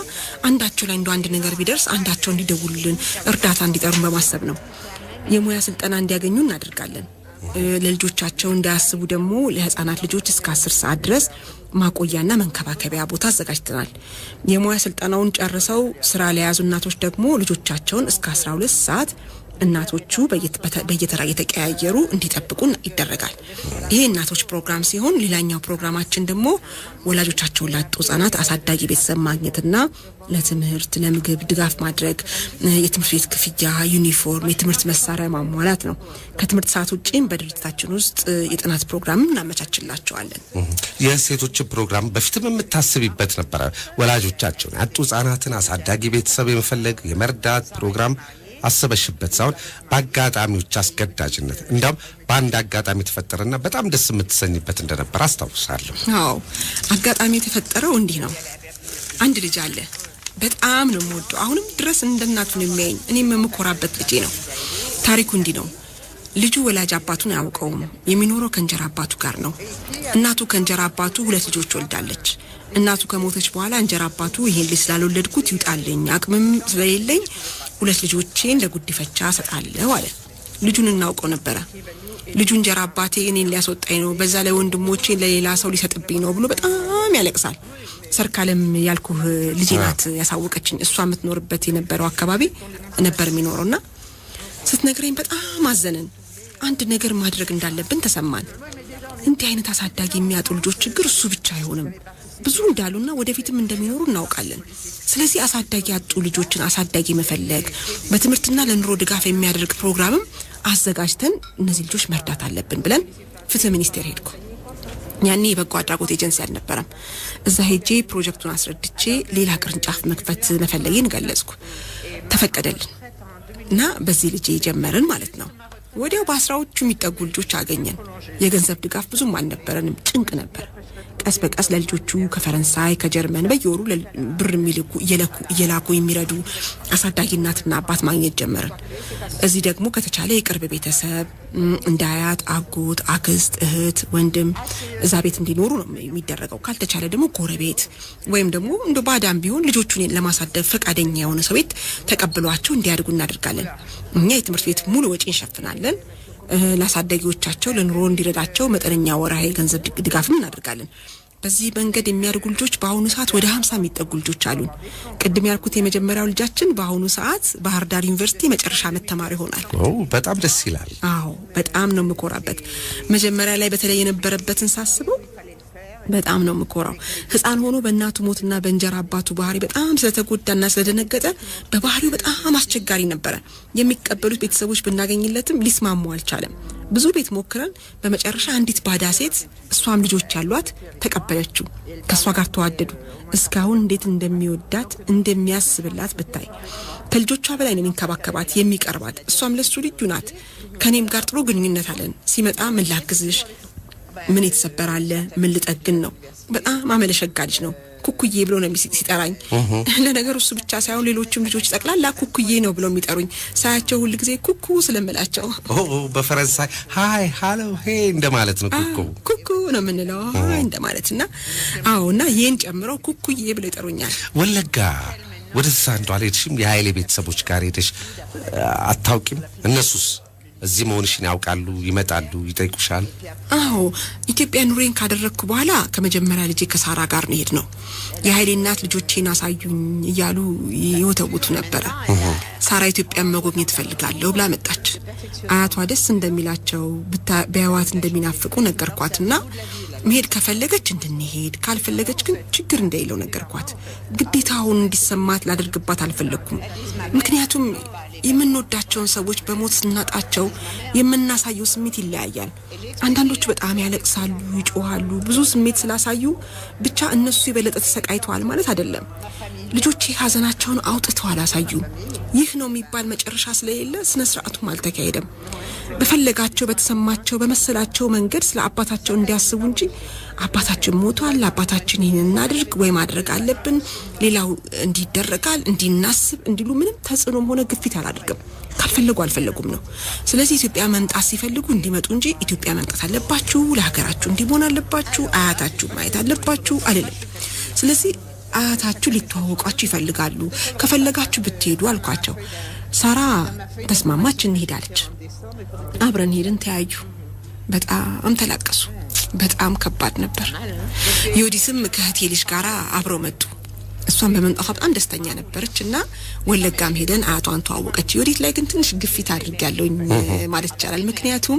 አንዳቸው ላይ አንድ ነገር ቢደርስ አንዳቸው እንዲደውሉልን እርዳታ እንዲጠሩን በማሰብ ነው የሙያ ስልጠና እንዲያገኙ እናደርጋለን ለልጆቻቸው እንዳያስቡ ደግሞ ለህፃናት ልጆች እስከ 10 ሰዓት ድረስ ማቆያና መንከባከቢያ ቦታ አዘጋጅተናል የሙያ ስልጠናውን ጨርሰው ስራ ላይ ያዙ እናቶች ደግሞ ልጆቻቸውን እስከ 12 ሰዓት እናቶቹ በየተራ የተቀያየሩ እንዲጠብቁን ይደረጋል ይሄ እናቶች ፕሮግራም ሲሆን ሌላኛው ፕሮግራማችን ደግሞ ወላጆቻቸውን ላጡ ህፃናት አሳዳጊ ቤተሰብ ማግኘትና ለትምህርት ለምግብ ድጋፍ ማድረግ የትምህርት ቤት ክፍያ ዩኒፎርም የትምህርት መሳሪያ ማሟላት ነው ከትምህርት ሰዓት ውጪም በድርጅታችን ውስጥ የጥናት ፕሮግራም እናመቻችላቸዋለን የሴቶች ፕሮግራም በፊትም የምታስቢበት ነበር ወላጆቻቸውን ያጡ ህፃናትን አሳዳጊ ቤተሰብ የመፈለግ የመርዳት ፕሮግራም አሰበሽበት ሳይሆን በአጋጣሚዎች አስገዳጅነት እንደም በአንድ አጋጣሚ ተፈጠረና በጣም ደስ የምትሰኝበት እንደነበር አስታውሳለሁ አዎ አጋጣሚ ተፈጠረው እንዲህ ነው አንድ ልጅ አለ በጣም ነው የምወደው አሁንም ድረስ እንደናቱ ነው የሚያየኝ እኔም የምኮራበት ልጅ ነው ታሪኩ እንዲህ ነው ልጁ ወላጅ አባቱን ያውቀውም የሚኖረው ከንጀራ አባቱ ጋር ነው እናቱ ከንጀራ አባቱ ሁለት ልጆች ወልዳለች እናቱ ከሞተች በኋላ እንጀራ አባቱ ይሄን ልጅ ስላልወለድኩት ይውጣልኝ አቅምም ስለሌለኝ ሁለት ልጆቼን ለጉዲፈቻ ሰጣለሁ አለ ልጁን እናውቀው ነበር ልጁ እንጀራ አባቴ እኔን ሊያስወጣኝ ነው በዛ ላይ ወንድሞቼን ለሌላ ሰው ሊሰጥብኝ ነው ብሎ በጣም ያለቅሳል ሰርካለም ያልኩህ ልጅ ናት ያሳወቀችኝ እሷ የምትኖርበት የነበረው አካባቢ ነበር የሚኖርውና ስትነግረኝ በጣም አዘነን አንድ ነገር ማድረግ እንዳለብን ተሰማን እንዲህ አይነት አሳዳጊ የሚያጡ ልጆች ችግር እሱ ብቻ አይሆንም ብዙ እንዳሉና ወደፊትም እንደሚኖሩ እናውቃለን ስለዚህ አሳዳጊ ያጡ ልጆችን አሳዳጊ መፈለግ በትምህርትና ለኑሮ ድጋፍ የሚያደርግ ፕሮግራምም አዘጋጅተን እነዚህ ልጆች መርዳት አለብን ብለን ፍትህ ሚኒስቴር ሄድኩ ያኔ የበጎ አድራጎት ኤጀንሲ አልነበረም እዛ ሄጄ ፕሮጀክቱን አስረድቼ ሌላ ቅርንጫፍ መክፈት መፈለጌን ገለጽኩ ተፈቀደልን እና በዚህ ልጅ ጀመርን ማለት ነው ወዲያው በአስራዎቹ የሚጠጉ ልጆች አገኘን የገንዘብ ድጋፍ ብዙም አልነበረንም ጭንቅ ነበር ቀስ በቀስ ለልጆቹ ከፈረንሳይ ከጀርመን በየወሩ ብር እየላኩ የሚረዱ አሳዳጊ እናትና አባት ማግኘት ጀመርን እዚህ ደግሞ ከተቻለ የቅርብ ቤተሰብ እንዳያት አጎት አክስት እህት ወንድም እዛ ቤት እንዲኖሩ ነው የሚደረገው ካልተቻለ ደግሞ ጎረቤት ወይም ደግሞ እንደ ባዳም ቢሆን ልጆቹን ለማሳደግ ፈቃደኛ የሆነ ሰው ቤት ተቀብሏቸው እንዲያድጉ እናደርጋለን እኛ የትምህርት ቤት ሙሉ ወጪ እንሸፍናለን ለአሳዳጊዎቻቸው ለኑሮ እንዲረዳቸው መጠነኛ ወራሄ ገንዘብ ድጋፍም እናደርጋለን በዚህ መንገድ የሚያድጉ ልጆች በአሁኑ ሰዓት ወደ 50 የሚጠጉ ልጆች አሉን ቅድም ያልኩት የመጀመሪያው ልጃችን በአሁኑ ሰዓት ባህር ዳር ዩኒቨርሲቲ መጨረሻ ዓመት ተማሪ ሆኗል በጣም ደስ ይላል አዎ በጣም ነው የምኮራበት መጀመሪያ ላይ በተለይ የነበረበትን ሳስበው በጣም ነው የምኮራው ህፃን ሆኖ በእናቱ ሞትና በእንጀራ አባቱ ባህሪ በጣም ስለተጎዳና ስለደነገጠ በባህሪው በጣም አስቸጋሪ ነበር የሚቀበሉት ቤተሰቦች ብናገኝለትም ሊስማሙ አልቻለም ብዙ ቤት ሞክረን በመጨረሻ አንዲት ባዳ ሴት እሷም ልጆች ያሏት ተቀበለችው ከሷ ጋር ተዋደዱ እስካሁን እንዴት እንደሚወዳት እንደሚያስብላት ብታይ ከልጆቿ በላይ ነው የሚንከባከባት የሚቀርባት እሷም ለሱ ልጁ ናት ከኔም ጋር ጥሩ ግንኙነት አለን ሲመጣ ምን ላግዝሽ ምን የተሰበራለ ምን ልጠግን ነው በጣም አመለሸጋ ልጅ ነው ኩኩዬ ብሎ ነው ሲጠራኝ ለነገሩ እሱ ብቻ ሳይሆን ሌሎችም ልጆች ጠቅላላ ኩኩዬ ነው ብሎ የሚጠሩኝ ሳያቸው ሁሉ ጊዜ ኩኩ ስለምላቸው በፈረንሳይ ሃይ ሃሎ ሄ እንደማለት ነው ኩኩ ነው ምንለው ሃይ እንደማለትና አዎና ይሄን ጨምሮ ኩኩዬ ብሎ ይጠሩኛል ወለጋ ወደ ሳንዶ አለችም የኃይሌ ቤተሰቦች ጋር ሄደሽ አታውቂም እነሱስ እዚህ መሆንሽን ያውቃሉ ይመጣሉ ይጠይቁሻል አዎ ኢትዮጵያ ኑሬን ካደረኩ በኋላ ከመጀመሪያ ልጅ ከሳራ ጋር ነው ሄድነው የኃይሌ እናት ልጆቼን አሳዩኝ ይያሉ ይወተውቱ ነበር ሳራ ኢትዮጵያን መጎብኘት ፈልጋለሁ ብላ መጣች አያቷ ደስ እንደሚላቸው በያዋት እንደሚናፍቁ ነገርኳትና መሄድ ከፈለገች እንድንሄድ ካልፈለገች ግን ችግር እንደሌለው ነገርኳት ግዴታውን እንዲሰማት ላደርግባት አልፈለኩም ምክንያቱም የምንወዳቸውን ሰዎች በሞት ስናጣቸው የምናሳየው ስሜት ይለያያል አንዳንዶቹ በጣም ያለቅሳሉ ይጮሃሉ ብዙ ስሜት ስላሳዩ ብቻ እነሱ የበለጠ ተሰቃይተዋል ማለት አይደለም ልጆቼ ሀዘናቸውን አውጥተው አላሳዩ ይህ ነው የሚባል መጨረሻ ስለሌለ ስነ ስርዓቱም አልተካሄደም በፈለጋቸው በተሰማቸው በመሰላቸው መንገድ ስለ አባታቸው እንዲያስቡ እንጂ አባታችን ሞቷል አባታችን ይሄን እናድርግ ወይ ማድረግ አለብን ሌላው እንዲደረጋል እንዲናስብ እንዲሉ ምንም ተጽዕኖም ሆነ ግፊት አላደርግም ካልፈለጉ አልፈለጉም ነው ስለዚህ ኢትዮጵያ መምጣት ሲፈልጉ እንዲመጡ እንጂ ኢትዮጵያ መምጣት አለባችሁ ለሀገራችሁ እንዲሆን አለባችሁ አያታችሁ ማየት አለባችሁ አይደለም ስለዚህ አያታችሁ ሊተዋወቃችሁ ይፈልጋሉ ከፈለጋችሁ ብትሄዱ አልኳቸው ሳራ ተስማማች እንሄዳለች አብረን ሄድን ተያዩ በጣም ተላቀሱ በጣም ከባድ ነበር ዮዲስም ከህቴ ልጅ ጋራ አብረው መጡ እሷን በመንጣቷ በጣም ደስተኛ ነበርችና ወለጋም ሄደን አያቷን ተዋወቀች ዮዲት ላይ ግን ትንሽ ግፊት አድርጋለሁኝ ማለት ይቻላል ምክንያቱም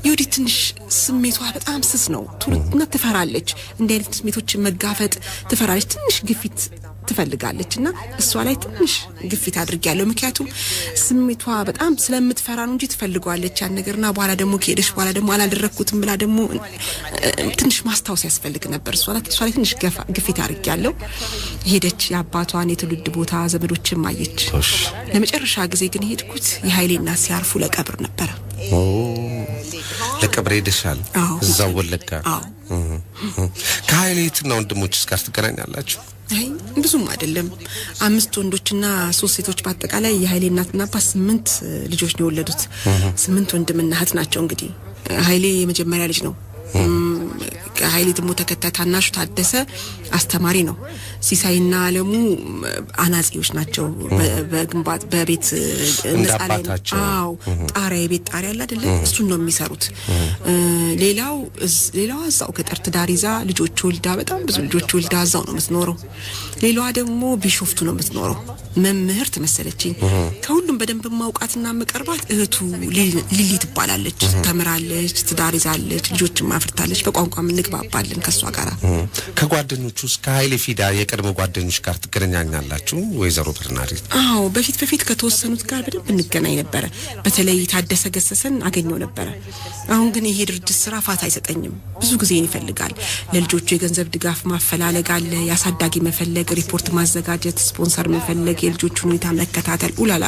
ዮዲት ትንሽ ስሜቷ በጣም ስስ ነው ቱርና ትፈራለች እንደ አይነት ስሜቶችን መጋፈጥ ትፈራለች ትንሽ ግፊት ትፈልጋለችና እሷ ላይ ትንሽ ግፊት አድርጋለሁ ምክንያቱም ስሜቷ በጣም ስለምትፈራ ነው እንጂ ትፈልጋለች ያን ነገርና በኋላ ደግሞ ከሄደሽ በኋላ ደግሞ አላደረኩትም ብላ ደግሞ ትንሽ ማስታወስ ያስፈልግ ነበር እሷ ላይ ትንሽ ግፊት አድርጋለሁ ሄደች ያባቷን የትውልድ ቦታ ዘመዶችን ማየች ለመጨረሻ ጊዜ ግን ሄድኩት የኃይሌና ሲያርፉ ለቀብር ነበር ለቀብር ሄደሻል እዛው ወለጋ ከኃይሌትና ወንድሞችስ ጋር ትገናኛላችሁ አይ ብዙም አይደለም 5 ወንዶችና 3 ሴቶች በአጠቃላይ የኃይሌ እናትና አባት 8 ልጆች ነው የወለዱት 8 ወንድምና እህት ናቸው እንግዲህ ኃይሌ የመጀመሪያ ልጅ ነው ኃይሌ ደግሞ ተከታይ ታናሹ ታደሰ አስተማሪ ነው ሲሳይና አለሙ አናጺዎች ናቸው በግንባት በቤት እንጣጣቸው ጣሪያ የቤት ጣሪያ አለ አይደለ እሱን ነው የሚሰሩት ሌላው እዛው ገጠር ትዳር ይዛ ልጆች ወልዳ በጣም ብዙ ልጆች ወልዳ እዛው ነው የምትኖረው ሌላዋ ደግሞ ቢሾፍቱ ነው የምትኖረው መምህርት መሰለችኝ ከሁሉም በደንብ ማውቃትና መቀርባት እህቱ ሊሊ ትባላለች ተምራለች ትዳር ይዛለች ልጆችም አፍርታለች በቋንቋም እንግባባለን ከሷ ጋራ ከጓደኞቹ ከኃይሌ ፊዳ የቀድሞ ጓደኞች ጋር ትገናኛላችሁ ወይዘሮ በርናሪ አዎ በፊት ከተወሰኑት ጋር በደንብ እንገናኝ ነበር በተለይ ታደሰ ገሰሰን አገኘው ነበር አሁን ግን ይሄ ድርጅት ስራ ፋታ አይሰጠኝም ብዙ ጊዜ ይፈልጋል ለልጆቹ የገንዘብ ድጋፍ ማፈላለግ አለ ያሳዳጊ መፈለግ ሪፖርት ማዘጋጀት ስፖንሰር መፈለግ የልጆቹን ሁኔታ መከታተል ኡላላ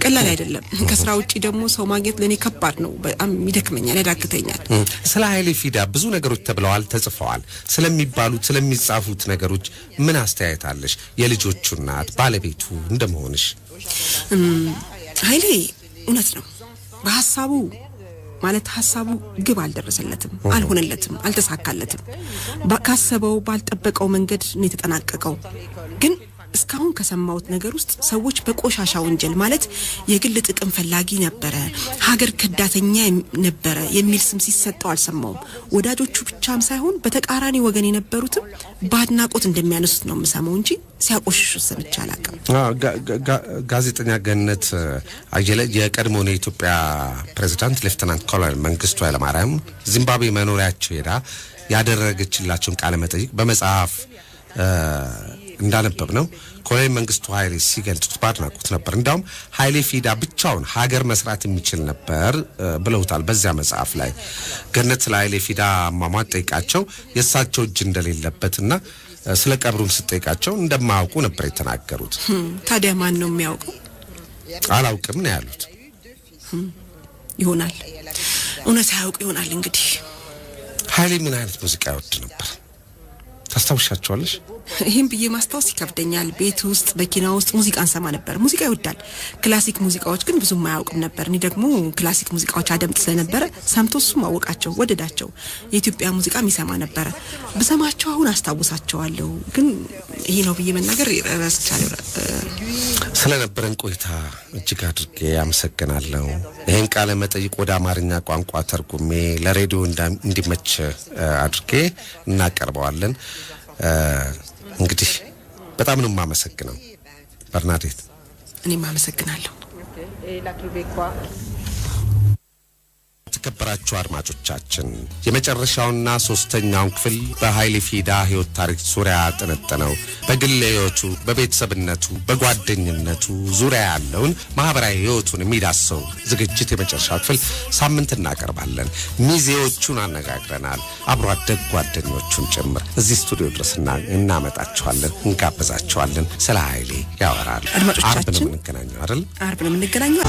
ቀላል አይደለም ከስራ ውጪ ደግሞ ሰው ማግኘት ለኔ ከባድ ነው በጣም ይደክመኛል ያዳክተኛል ስለ ኃይሌ ፊዳ ብዙ ነገሮች ተብለዋል ተጽፈዋል ስለሚባሉት ስለሚጻፉት ነገሮች ምን አስተያየት አለሽ የልጆቹ እናት ባለቤቱ እንደመሆንሽ ኃይሌ እውነት ነው በሐሳቡ ማለት ሐሳቡ ግብ አልደረሰለትም አልሆነለትም አልተሳካለትም ባካሰበው ባልጠበቀው መንገድ ነው የተጠናቀቀው ግን እስካሁን ከሰማውት ነገር ውስጥ ሰዎች በቆሻሻ ወንጀል ማለት የግል ጥቅም ፈላጊ ነበር ሀገር ከዳተኛ ነበር የሚል ስም ሲሰጠው አልሰማውም ወዳጆቹ ብቻም ሳይሆን በተቃራኒ ወገን የነበሩትም ባድናቆት እንደሚያነሱት ነው የምሰማው እንጂ ሲያቆሽሹ ሰምቼ አላውቅም ጋዜጠኛ ገነት አየለ የቀድሞ የኢትዮጵያ ፕሬዝዳንት ሌፍተናንት ኮሎኔል መንግስቱ ኃይለማርያም ዚምባብዌ መኖሪያቸው ሄዳ ያደረገችላቸውን ቃለ መጠይቅ በመጽሐፍ እንዳነበብ ነው ኮሎኔል መንግስቱ ኃይሌ ሲገልጹት ባድናቆት ነበር እንዳውም ኃይሌ ፊዳ ብቻውን ሀገር መስራት የሚችል ነበር ብለውታል በዚያ መጽሐፍ ላይ ገነት ለኃይሌ ፊዳ ማማት ጠይቃቸው የሳቸው እጅ እንደሌለበትና ስለ ቀብሩም ስጠይቃቸው እንደማያውቁ ነበር የተናገሩት ታዲያ ማን ነው የሚያውቀው አላውቅም ነው ያሉት ይሆናል እውነት ያውቁ ይሆናል እንግዲህ ኃይሌ ምን አይነት ሙዚቃ ይወድ ነበር ታስታውሻቸዋለሽ ይሄን ብዬ ማስታወስ ይከብደኛል ቤት ውስጥ በኪና ውስጥ ሙዚቃን ሰማ ነበር ሙዚቃ ይወዳል ክላሲክ ሙዚቃዎች ግን ብዙ ማያውቅም ነበር እኔ ደግሞ ክላሲክ ሙዚቃዎች አደምጥ ስለነበረ ሰምቶሱ ማወቃቸው ወደዳቸው የኢትዮጵያ ሙዚቃ የሚሰማ ነበር በሰማቸው አሁን አስታውሳቸዋለሁ ግን ይሄ ነው ብዬ መናገር ረስቻለሁ ስለነበረን ቆይታ እጅግ አድርጌ አመሰግናለሁ ይሄን ቃለ መጠይቅ ወደ አማርኛ ቋንቋ ተርጉሜ ለሬዲዮ እንዲመች አድርጌ እናቀርበዋለን እንግዲህ በጣም ነው ማመሰግነው በርናዴት እኔ ማመሰግናለሁ ተከበራችሁ አድማጮቻችን የመጨረሻውና ሶስተኛው ክፍል በኃይሌ ፊዳ ህይወት ታሪክ ዙሪያ ተነጠነው በግል ህይወቱ በቤተሰብነቱ በጓደኝነቱ ዙሪያ ያለውን ማህበራዊ ህይወቱን የሚዳሰው ዝግጅት የመጨረሻው ክፍል ሳምንት እናቀርባለን ሚዜዎቹን አነጋግረናል አብሮ አደግ ጓደኞቹን ጭምር እዚህ ስቱዲዮ ድረስ እናመጣቸዋለን እንጋብዛቸዋለን ስለ ኃይሌ ያወራሉ አድማጮቻችን አርብ ነው የምንገናኘው አይደል አርብ ነው የምንገናኘው